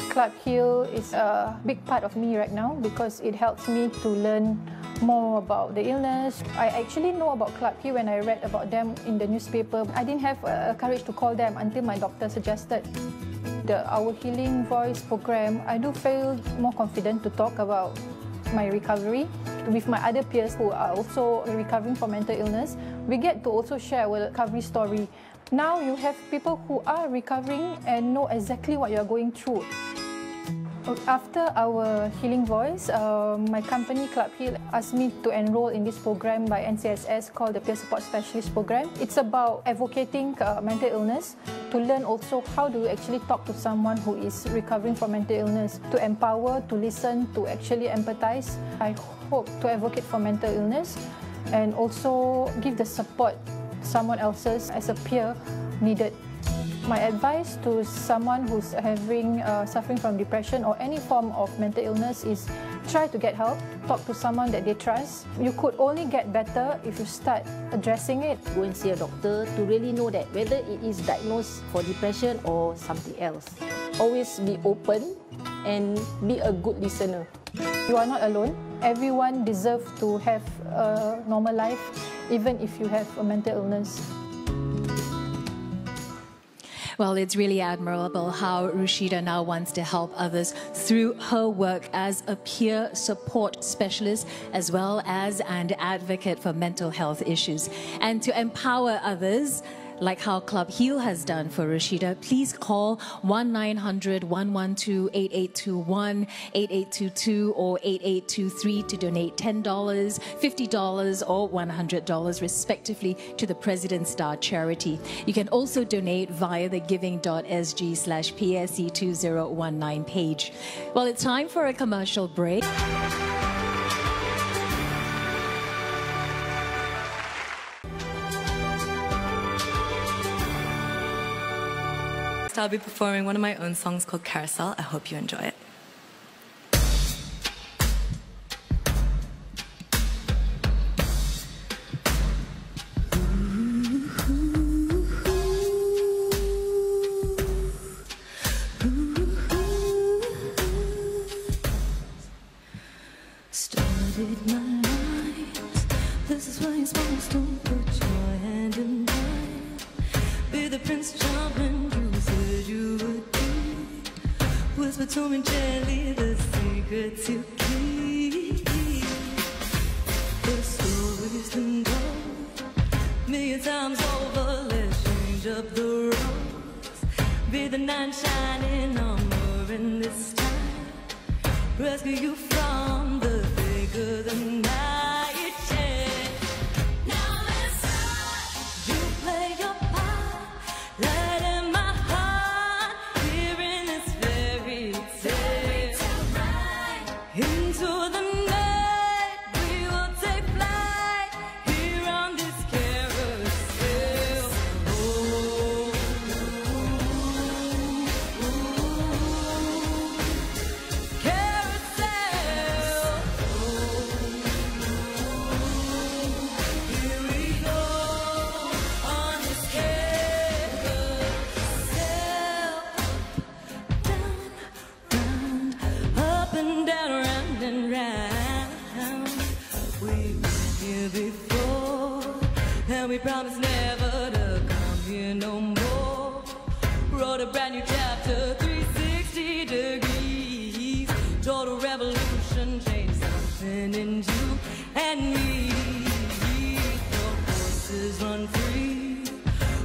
Club Heal is a big part of me right now because it helps me to learn more about the illness. I actually know about Club Heal when I read about them in the newspaper. I didn't have courage to call them until my doctor suggested our Healing Voice program. I do feel more confident to talk about my recovery with my other peers who are also recovering from mental illness. We get to also share our recovery story. Now you have people who are recovering and know exactly what you are going through. After our Healing Voice, my company Club Heal asked me to enroll in this program by NCSS called the Peer Support Specialist Program. It's about advocating mental illness, to learn also how do you actually talk to someone who is recovering from mental illness, to empower, to listen, to actually empathize. I hope to advocate for mental illness and also give the support someone else's as a peer needed. My advice to someone who's suffering from depression or any form of mental illness is try to get help, talk to someone that they trust. You could only get better if you start addressing it. Go and see a doctor to really know that whether it is diagnosed for depression or something else. Always be open and be a good listener. You are not alone. Everyone deserves to have a normal life, even if you have a mental illness. Well, it's really admirable how Rushida now wants to help others through her work as a peer support specialist as well as an advocate for mental health issues. And to empower others, like how Club Heal has done for Rushida, please call 1-900-112-8821, 8822 or 8823 to donate $10, $50 or $100 respectively to the President Star charity. You can also donate via the giving.sg/PSE2019 page. Well, it's time for a commercial break. I'll be performing one of my own songs called Carousel. I hope you enjoy it. Started my life. This is where you're supposed to put your hand in mine. Be the prince jumping. Whisper to me gently the secret to keep. The story's been told million times over. Let's change up the roads. Be the knight shining armor in this time. Rescue you from the thick of the night. Yeah. Now let's start. You play your part. Light in my heart. Here in this into the night, we will take flight here on this carousel. Oh, carousel. Here we go on this carousel. Down, round, up and down, round and round. We've been here before, and we promise never to come here no more. Wrote a brand new chapter, 360 degrees. Total revolution, changed something in you and me. The horses run free,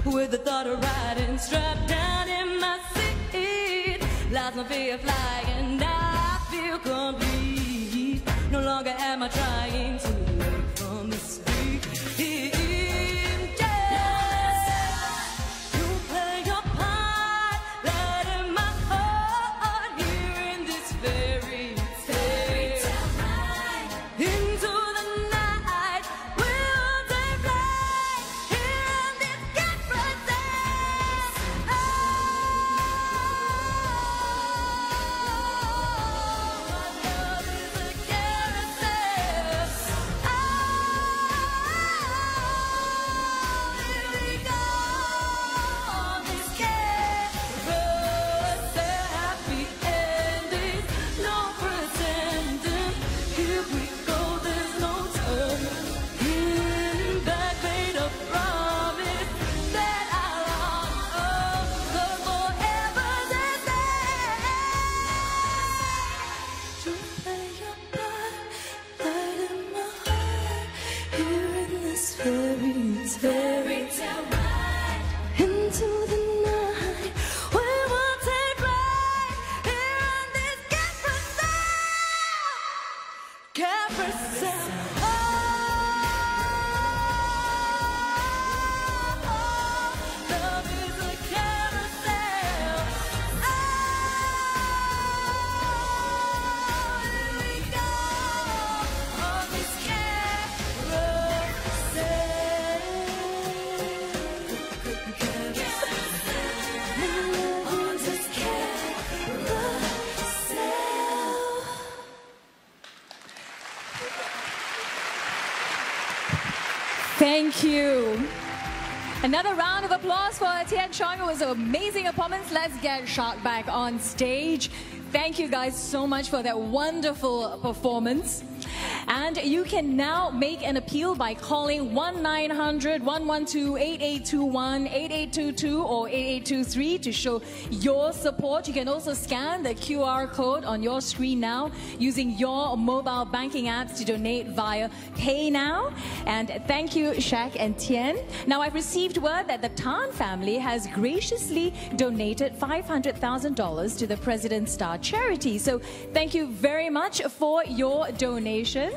with the thought of riding strapped down in my seat. Lost my fear of flying, now I feel complete. No longer am I trying to wake from the street. You play your part, light in my heart, here in this fairy tale. Into the night, we'll take flight here on this carousel. Fairy tale ride into the night. We will take flight here on this carousel. Carousel. Love is a carousel. Here we go on this Thank you. Another round of applause for Tien Chong. It was an amazing performance. Let's get Shak back on stage. Thank you guys so much for that wonderful performance. And And you can now make an appeal by calling 1-900-112-8821, 8822 or 8823 to show your support. You can also scan the QR code on your screen now using your mobile banking apps to donate via Pay Now. And thank you, Shak and Tien. Now, I've received word that the Tan family has graciously donated $500,000 to the President Star charity. So thank you very much for your donation.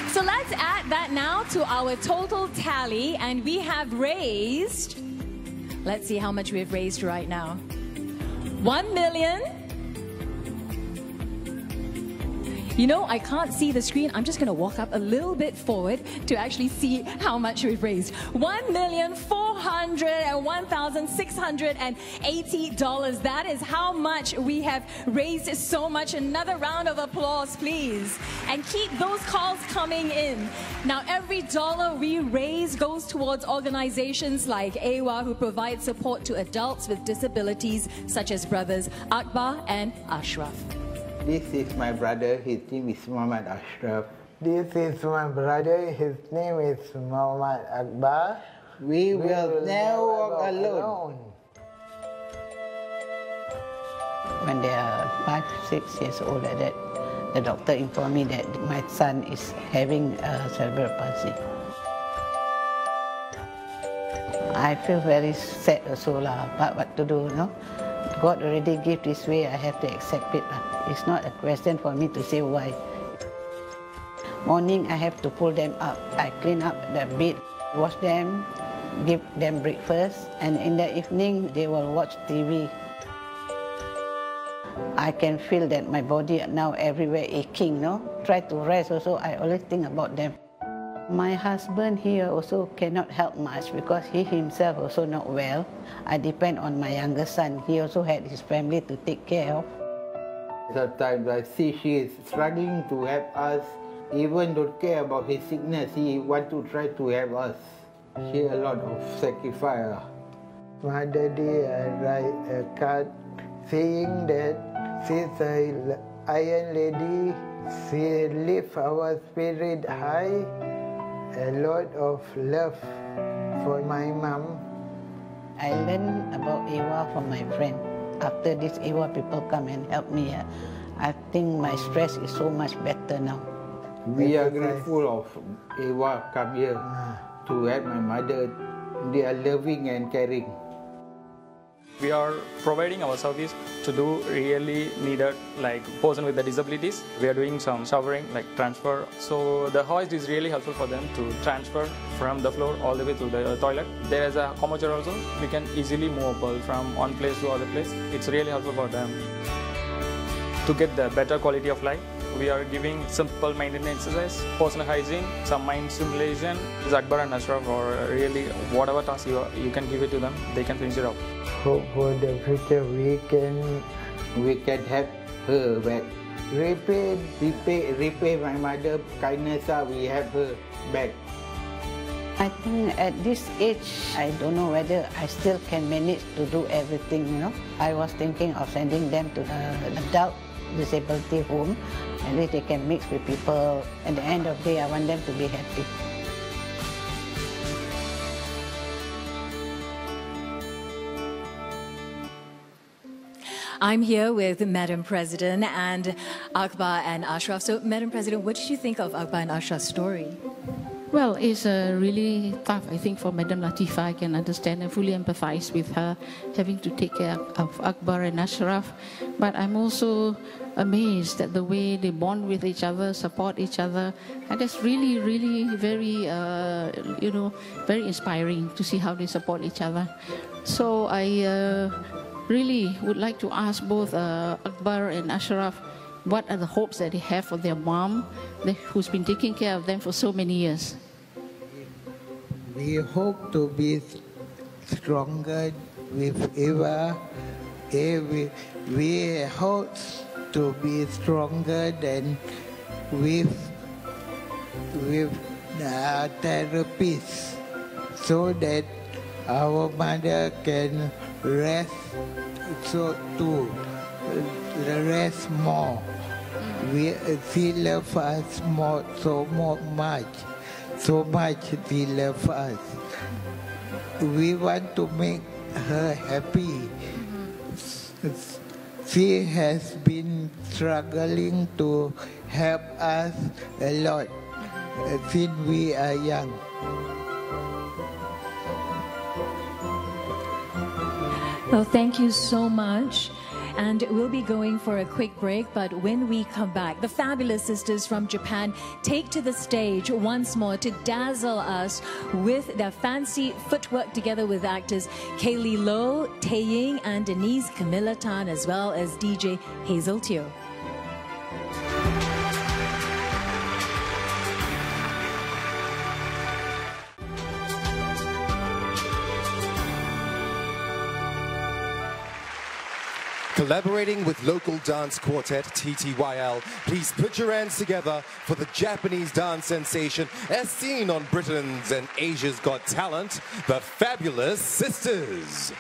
So let's add that now to our total tally, and we have raised, let's see how much we've raised right now. 1 million. You know, I can't see the screen. I'm just going to walk up a little bit forward to actually see how much we've raised. $1,401,680. That is how much we have raised so much. Another round of applause, please. And keep those calls coming in. Now, every dollar we raise goes towards organizations like AWA, who provide support to adults with disabilities, such as brothers Akbar and Ashraf. This is my brother, his name is Muhammad Ashraf. This is my brother, his name is Muhammad Akbar. We will never walk alone. When they are 5, 6 years old like that, the doctor informed me that my son is having cerebral palsy. I feel very sad also lah, but what to do, no? God already gave this way, I have to accept it. It's not a question for me to say why. Morning, I have to pull them up. I clean up the bed, wash them, give them breakfast, and in the evening, they will watch TV. I can feel that my body now everywhere aching, no? Try to rest also, I always think about them. My husband here also cannot help much because he himself also not well. I depend on my younger son. He also had his family to take care of. Sometimes I see she is struggling to help us. Even don't care about his sickness, he want to try to help us. She a lot of sacrifice. My daddy write a card saying that she's an iron lady. She lifts our spirit high. A lot of love for my mom. I learned about AWA from my friend. After this AWA people come and help me, I think my stress is so much better now. We are grateful of AWA come here to help my mother. They are loving and caring. We are providing our service to do really needed, like person with the disabilities. We are doing some showering, like transfer. So the hoist is really helpful for them to transfer from the floor all the way to the toilet. There is a homage also. We can easily move from one place to other place. It's really helpful for them. To get the better quality of life, we are giving simple maintenance exercise, personal hygiene, some mind stimulation. Akbar and Ashraf, or really whatever task you can give it to them, they can finish it off. Hope for the future we can help her back. Repay my mother kindness, we help her back. I think at this age, I don't know whether I still can manage to do everything, you know. I was thinking of sending them to the adult disability home. At least they can mix with people. At the end of the day, I want them to be happy. I'm here with Madam President and Akbar and Ashraf. So, Madam President, what did you think of Akbar and Ashraf's story? Well, it's really tough, I think, for Madam Latifa. I can understand and fully empathize with her having to take care of Akbar and Ashraf. But I'm also amazed at the way they bond with each other, support each other. And it's really, really very, very inspiring to see how they support each other. So I really would like to ask both Akbar and Ashraf, what are the hopes that they have for their mom, who's been taking care of them for so many years? We hope to be stronger with Eva. We hope to be stronger than with therapists, so that our mother can rest, so to rest more. She loves us so much. She loves us. We want to make her happy. She has been struggling to help us a lot since we are young. Well, thank you so much. And we'll be going for a quick break, but when we come back, the fabulous sisters from Japan take to the stage once more to dazzle us with their fancy footwork together with actors Kaylee Low, Tae Ying, and Denise Camilla Tan, as well as DJ Hazel Teo. Collaborating with local dance quartet TTYL, please put your hands together for the Japanese dance sensation as seen on Britain's and Asia's Got Talent, the Fabulous Sisters.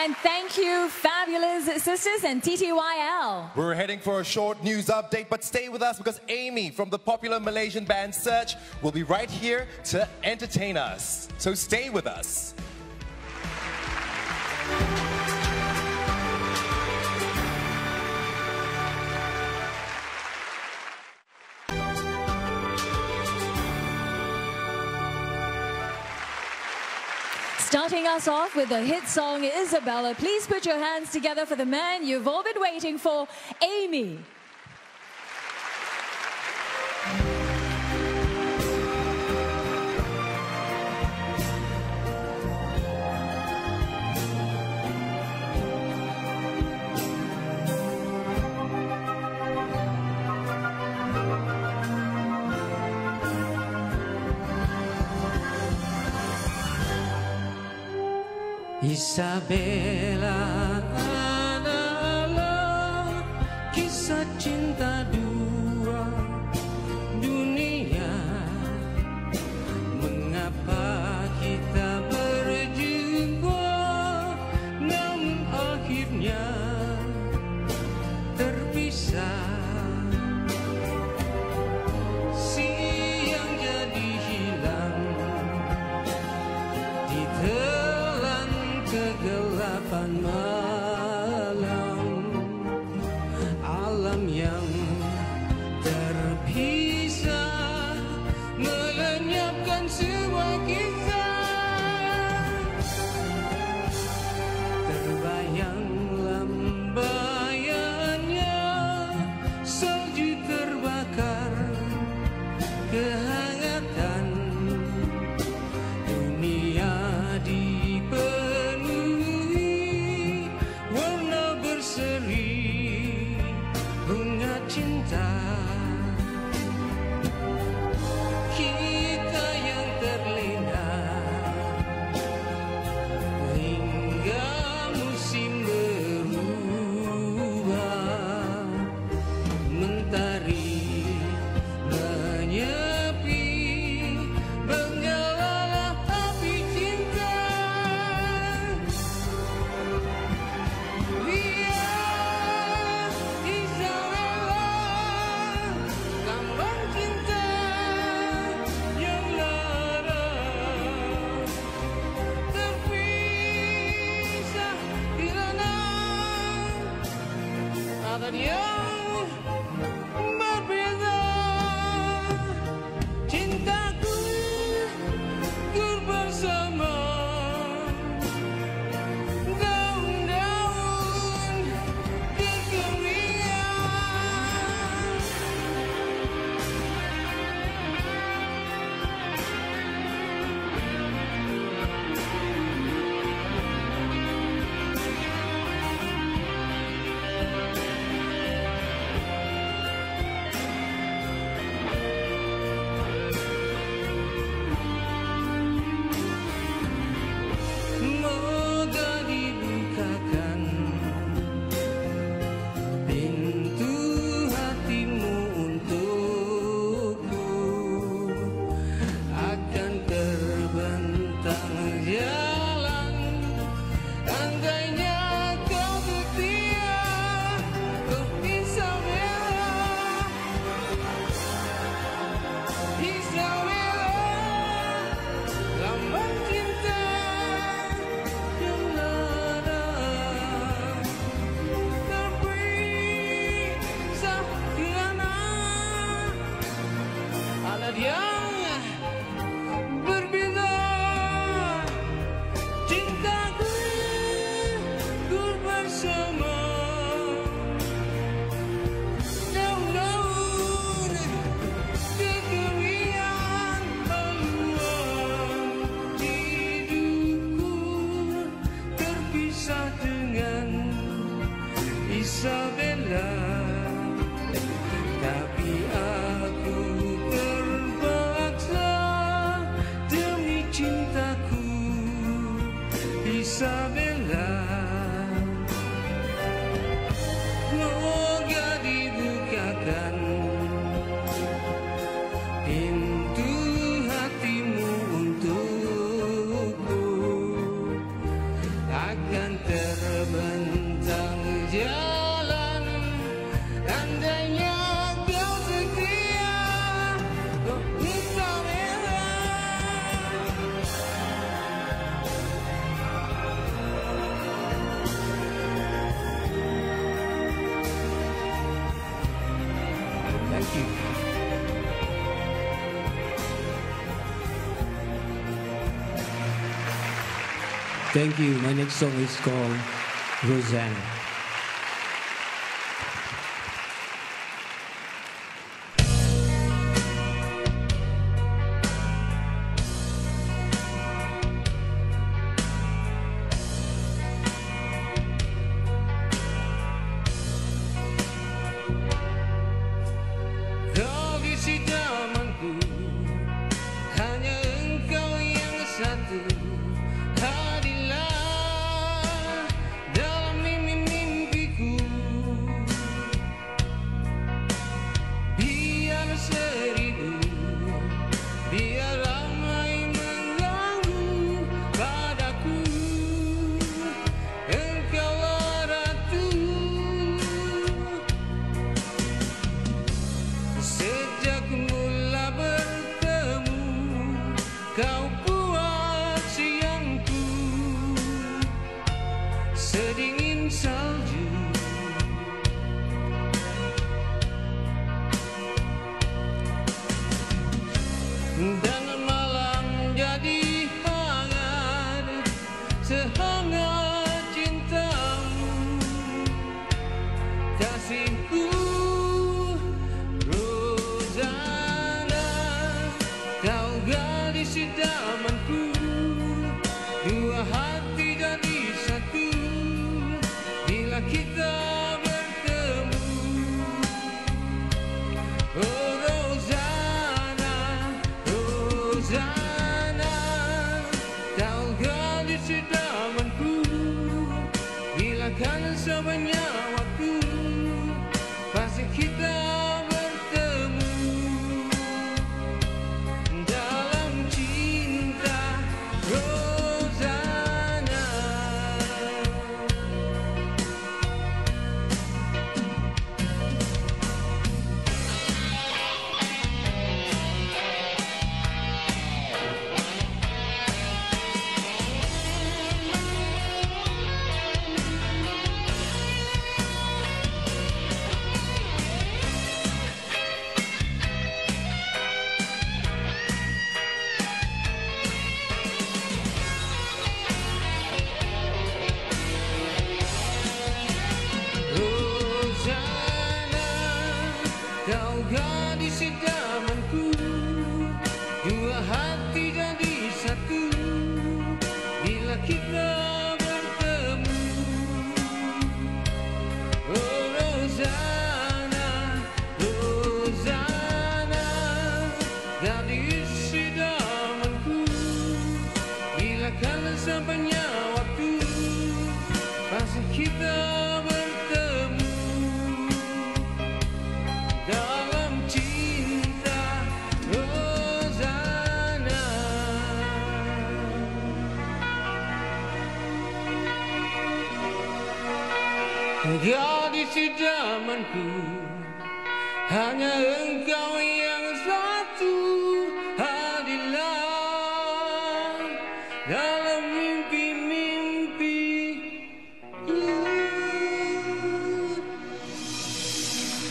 And thank you, Fabulous Sisters and TTYL. We're heading for a short news update, but stay with us because Amy from the popular Malaysian band Search will be right here to entertain us. So stay with us. Starting us off with the hit song Isabella. Please put your hands together for the man you've all been waiting for, Amy. Isabella adalah kisah cinta dua dunia. Mengapa kita berjumpa namun akhirnya terpisah? Siang jadi hilang di kegelapan malam, alam yang terpisah melenyapkan sebuah kisah. Terbayang lambayannya, salju terbakar kehangatan dunia berseri bunga cinta. Kita yang terlena hingga musim berubah, mentari menyepi, menyalalah api cinta. Yang berbeza, cintaku ku bersama daun-daun kekeringan. Moga dibukakan pintu hatimu untukku, akan terbentang jalan andainya kau setia. Oh Isabella, Isabella, lambang cinta. Yang berbeza, cintaku ku bersama daun-daun kekeringan meluap. Hidupku terpisah dengan Isabella, tapi aku demi cintaku Isabella. Moga dibukakan pintu hatimu untukku, akan terbentang jalan andainya kau setia. Oh Isabella. Thank you. Thank you. My next song is called Rosanna. Kau di sidamanku, hanya engkau yang satu. Hadirlah dalam mimpi-mimpiku. Biar seribu, biar ramai mengganggu padaku. Engkaulah ratu. Sejak mula bertemu, kau buat siangku sedingin salju. Dan malam jadi hangat, sehangat cintamu, kasihku. Rosanna, kau gadis idamanku, dua hati jadi satu bila kita bertemu. Oh Rosanna, Rosanna, kau gadis idamanku, bila kan sebanyak waktu pasti kita bertemu dalam cinta. Rosanna. Rosanna, kau gadis idamanku, dua hati jadi satu bila kita bertemu. Oh Rosanna, Rosanna, gadis idamanku, bila kan sebanyak waktu pasti kita bertemu dalam cinta. Rosanna. Gadis idamanku, hanya engkau yang satu. Hadirlah dalam mimpi-mimpi.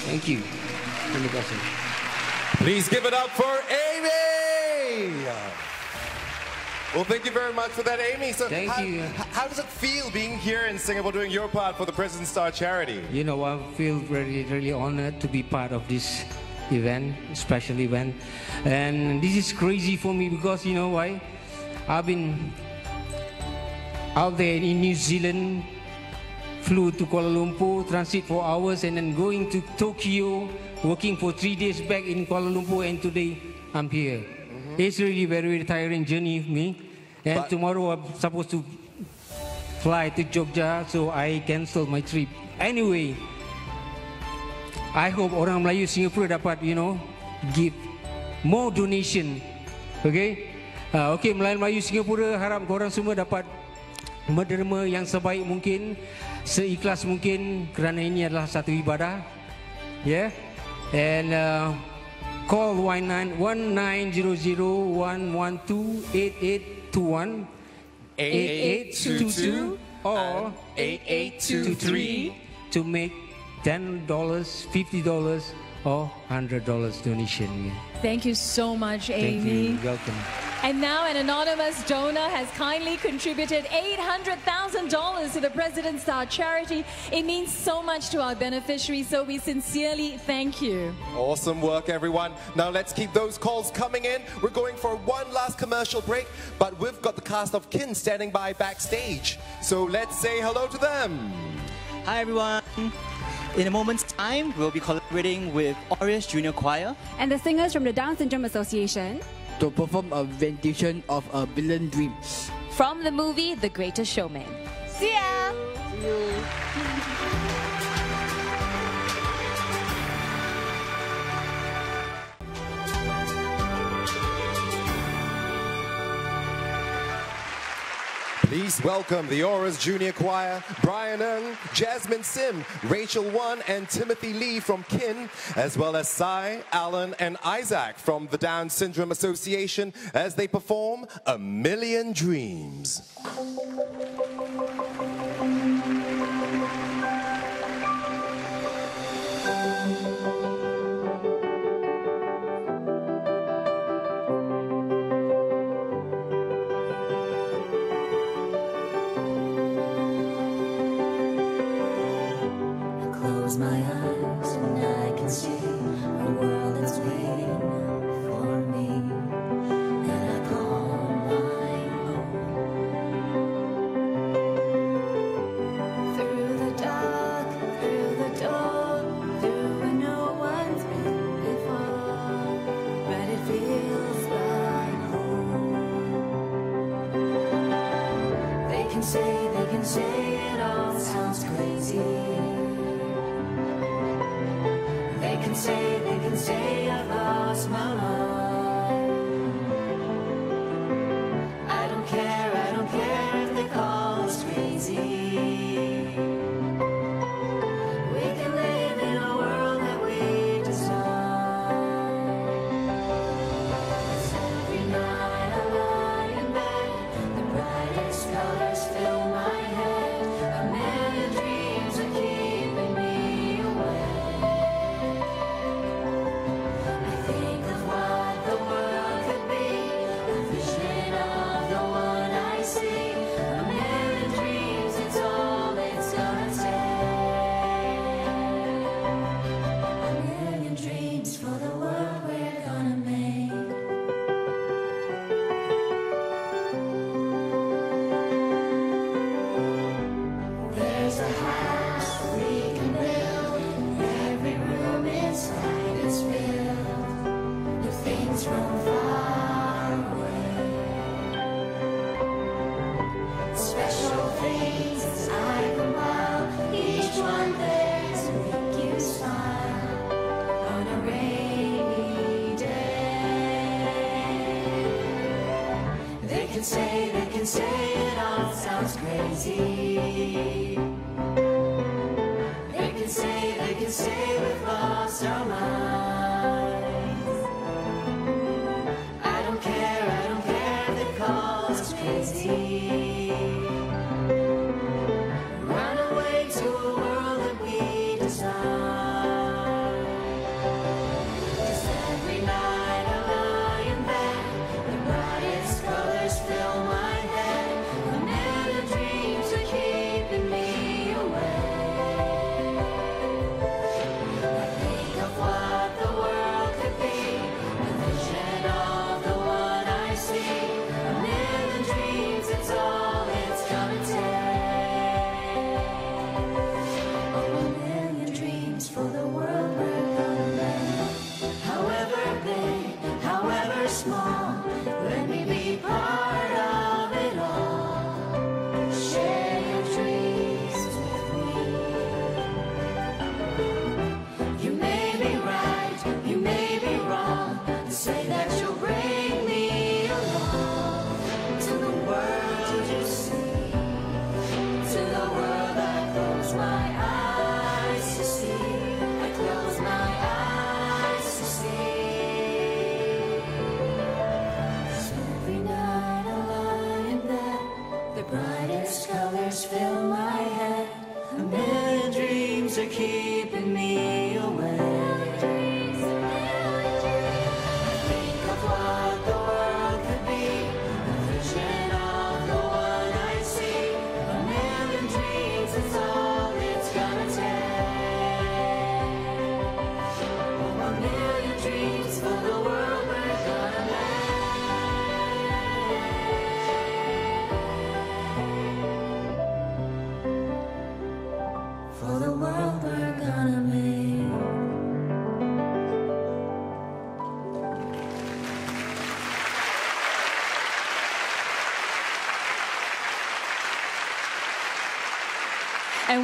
Thank you. Terima kasih. Please give it up for Amy! Well, thank you very much for that, Amy. So Thank you. How does it feel being here in Singapore doing your part for the President Star charity? You know, I feel really, really honored to be part of this event, special event. And this is crazy for me because, you know why? I've been out there in New Zealand, flew to Kuala Lumpur, transit for hours, and then going to Tokyo, working for 3 days back in Kuala Lumpur, and today I'm here. It's really very, very tiring journey for me. And tomorrow I'm supposed to fly to Jogja, so I cancel my trip. Anyway, I hope orang Melayu Singapura dapat, you know, give more donation. Okay? Okay, Melayu Singapura, harap korang semua dapat menderma yang sebaik mungkin, seikhlas mungkin, kerana ini adalah satu ibadah. Yeah? And call 1900-112-8821 8822 or 8823 to make $10, $50 or $100 donation. Thank you so much, Amy. Thank you. Welcome. And now an anonymous donor has kindly contributed $800,000 to the President Star charity. It means so much to our beneficiaries, so we sincerely thank you. Awesome work, everyone. Now let's keep those calls coming in. We're going for one last commercial break, but we've got the cast of Kin standing by backstage. So let's say hello to them. Hi, everyone. In a moment's time, we'll be collaborating with Aureus Junior Choir and the singers from the Down Syndrome Association to perform a rendition of A Billion Dreams from the movie The Greatest Showman. See ya! See you. Please welcome the Aureus Junior Choir, Brian Ng, Jasmine Sim, Rachel Wan, and Timothy Lee from Kin, as well as Sai, Alan, and Isaac from the Down Syndrome Association as they perform A Million Dreams. Close my eyes and I can see a world that's waiting for me, and I call my own. Through the dark, through the door, through where no one's been before, but it feels like home. They can say it all sounds crazy. They can say I've lost my mind. I don't care if they call us crazy. We can live in a world that we design. 'Cause every night I lie in bed, the brightest colors fill my head. A million dreams are keeping me awake. They can say it all sounds crazy. They can say we've lost our minds. I don't care if they call us crazy. Run away to a world that we design. 'Cause every night I lie in bed, the brightest colors fill my head. A million dreams are keeping me awake. I think of what the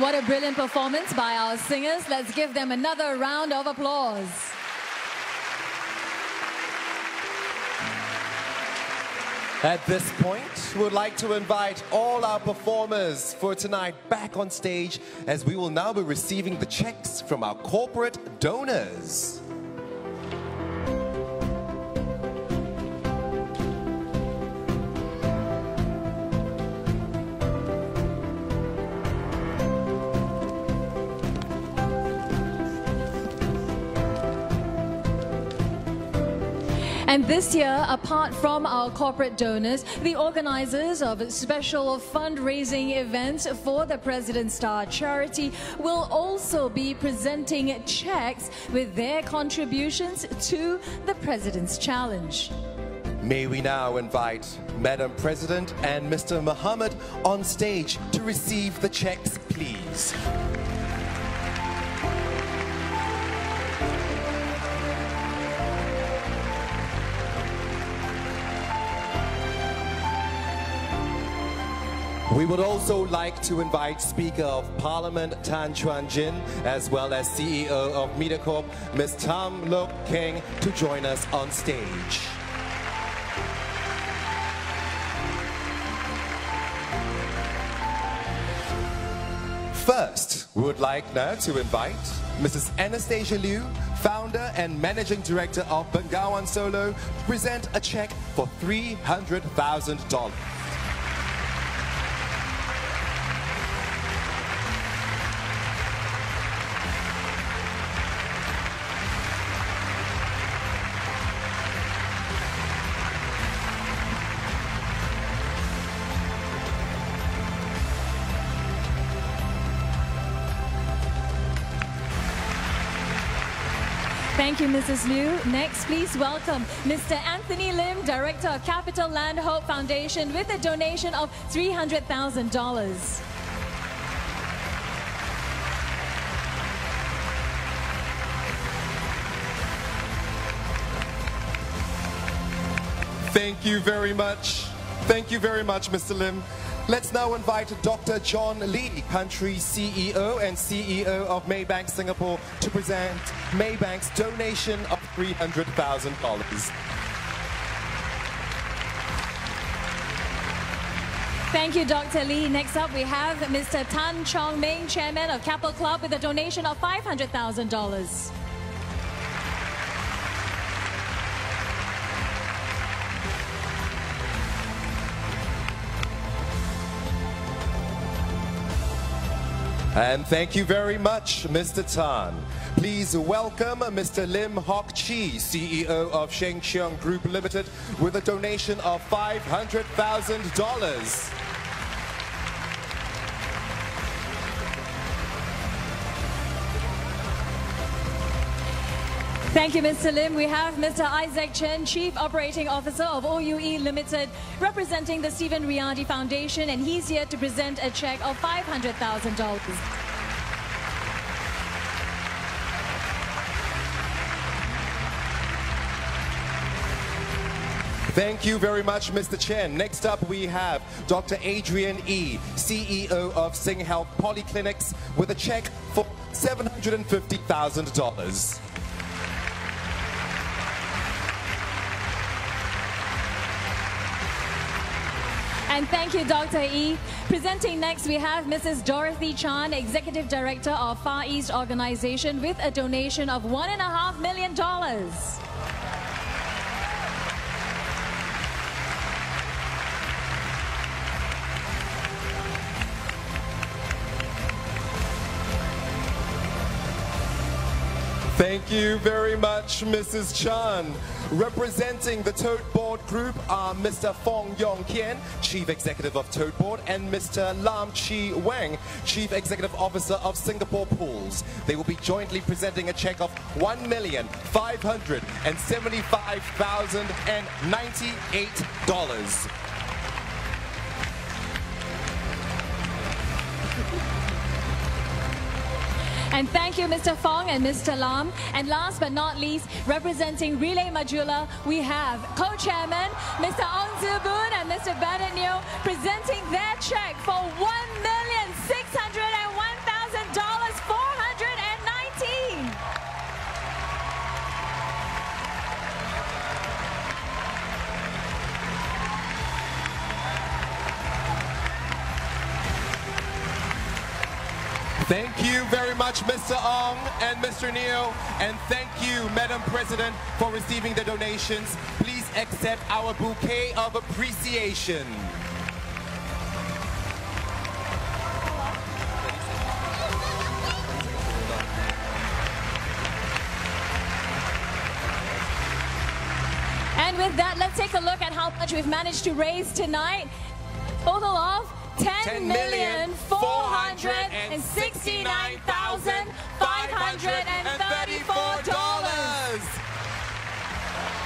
what a brilliant performance by our singers. Let's give them another round of applause. At this point, we would like to invite all our performers for tonight back on stage, as we will now be receiving the checks from our corporate donors. And this year, apart from our corporate donors, the organizers of special fundraising events for the President Star Charity will also be presenting checks with their contributions to the President's Challenge. May we now invite Madam President and Mr. Muhammad on stage to receive the checks, please. We would also like to invite Speaker of Parliament Tan Chuan Jin, as well as CEO of Mediacorp, Ms. Tam Lok Keng, to join us on stage. First, we would like now to invite Mrs. Anastasia Liu, founder and managing director of Bengawan Solo, to present a check for $300,000. Thank you, Mrs. Liu. Next, please welcome Mr. Anthony Lim, Director of Capital Land Hope Foundation, with a donation of $300,000. Thank you very much. Thank you very much, Mr. Lim. Let's now invite Dr. John Lee, country CEO and CEO of Maybank Singapore, to present Maybank's donation of $300,000. Thank you, Dr. Lee. Next up, we have Mr. Tan Chong Meng, Chairman of Capital Club, with a donation of $500,000. And thank you very much, Mr. Tan. Please welcome Mr. Lim Hock Chi, CEO of Sheng Siong Group Limited, with a donation of $500,000. Thank you, Mr. Lim. We have Mr. Isaac Chen, Chief Operating Officer of OUE Limited, representing the Stephen Riyadi Foundation, and he's here to present a check of $500,000. Thank you very much, Mr. Chen. Next up, we have Dr. Adrian E., CEO of Sing Health Polyclinics, with a check for $750,000. And thank you, Dr. E. Presenting next, we have Mrs. Dorothy Chan, Executive Director of Far East Organization, with a donation of $1.5 million. Thank you very much, Mrs. Chan. Representing the Tote Board Group are Mr. Fong Yong Kien, Chief Executive of Tote Board, and Mr. Lam Chi Wang, Chief Executive Officer of Singapore Pools. They will be jointly presenting a check of $1,575,098. And thank you, Mr. Fong and Mr. Lam. And last but not least, representing Relay Majula, we have co-chairman Mr. Ong Zibun and Mr. Bennett Neo, presenting their check for $1,601,000. Thank you very much, Mr. Ong and Mr. Neo. And thank you, Madam President, for receiving the donations. Please accept our bouquet of appreciation. And with that, let's take a look at how much we've managed to raise tonight. Total of $10,469,534.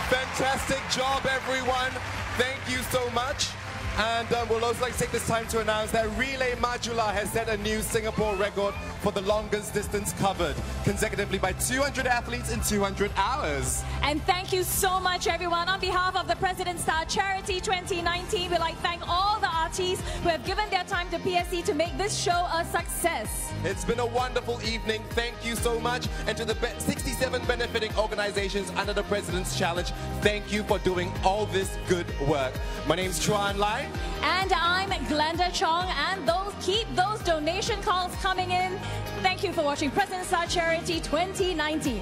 Fantastic job, everyone. Thank you so much. And we'll also like to take this time to announce that Relay Majula has set a new Singapore record for the longest distance covered, consecutively by 200 athletes in 200 hours. And thank you so much, everyone. On behalf of the President Star Charity 2019, we'd like to thank all the artists who have given their time to PSC to make this show a success. It's been a wonderful evening. Thank you so much. And to the 67 benefiting organizations under the President's Challenge, thank you for doing all this good work. My name's Chua and Enlai. And I'm Glenda Chong, and keep those donation calls coming in. Thank you for watching President Star Charity 2019.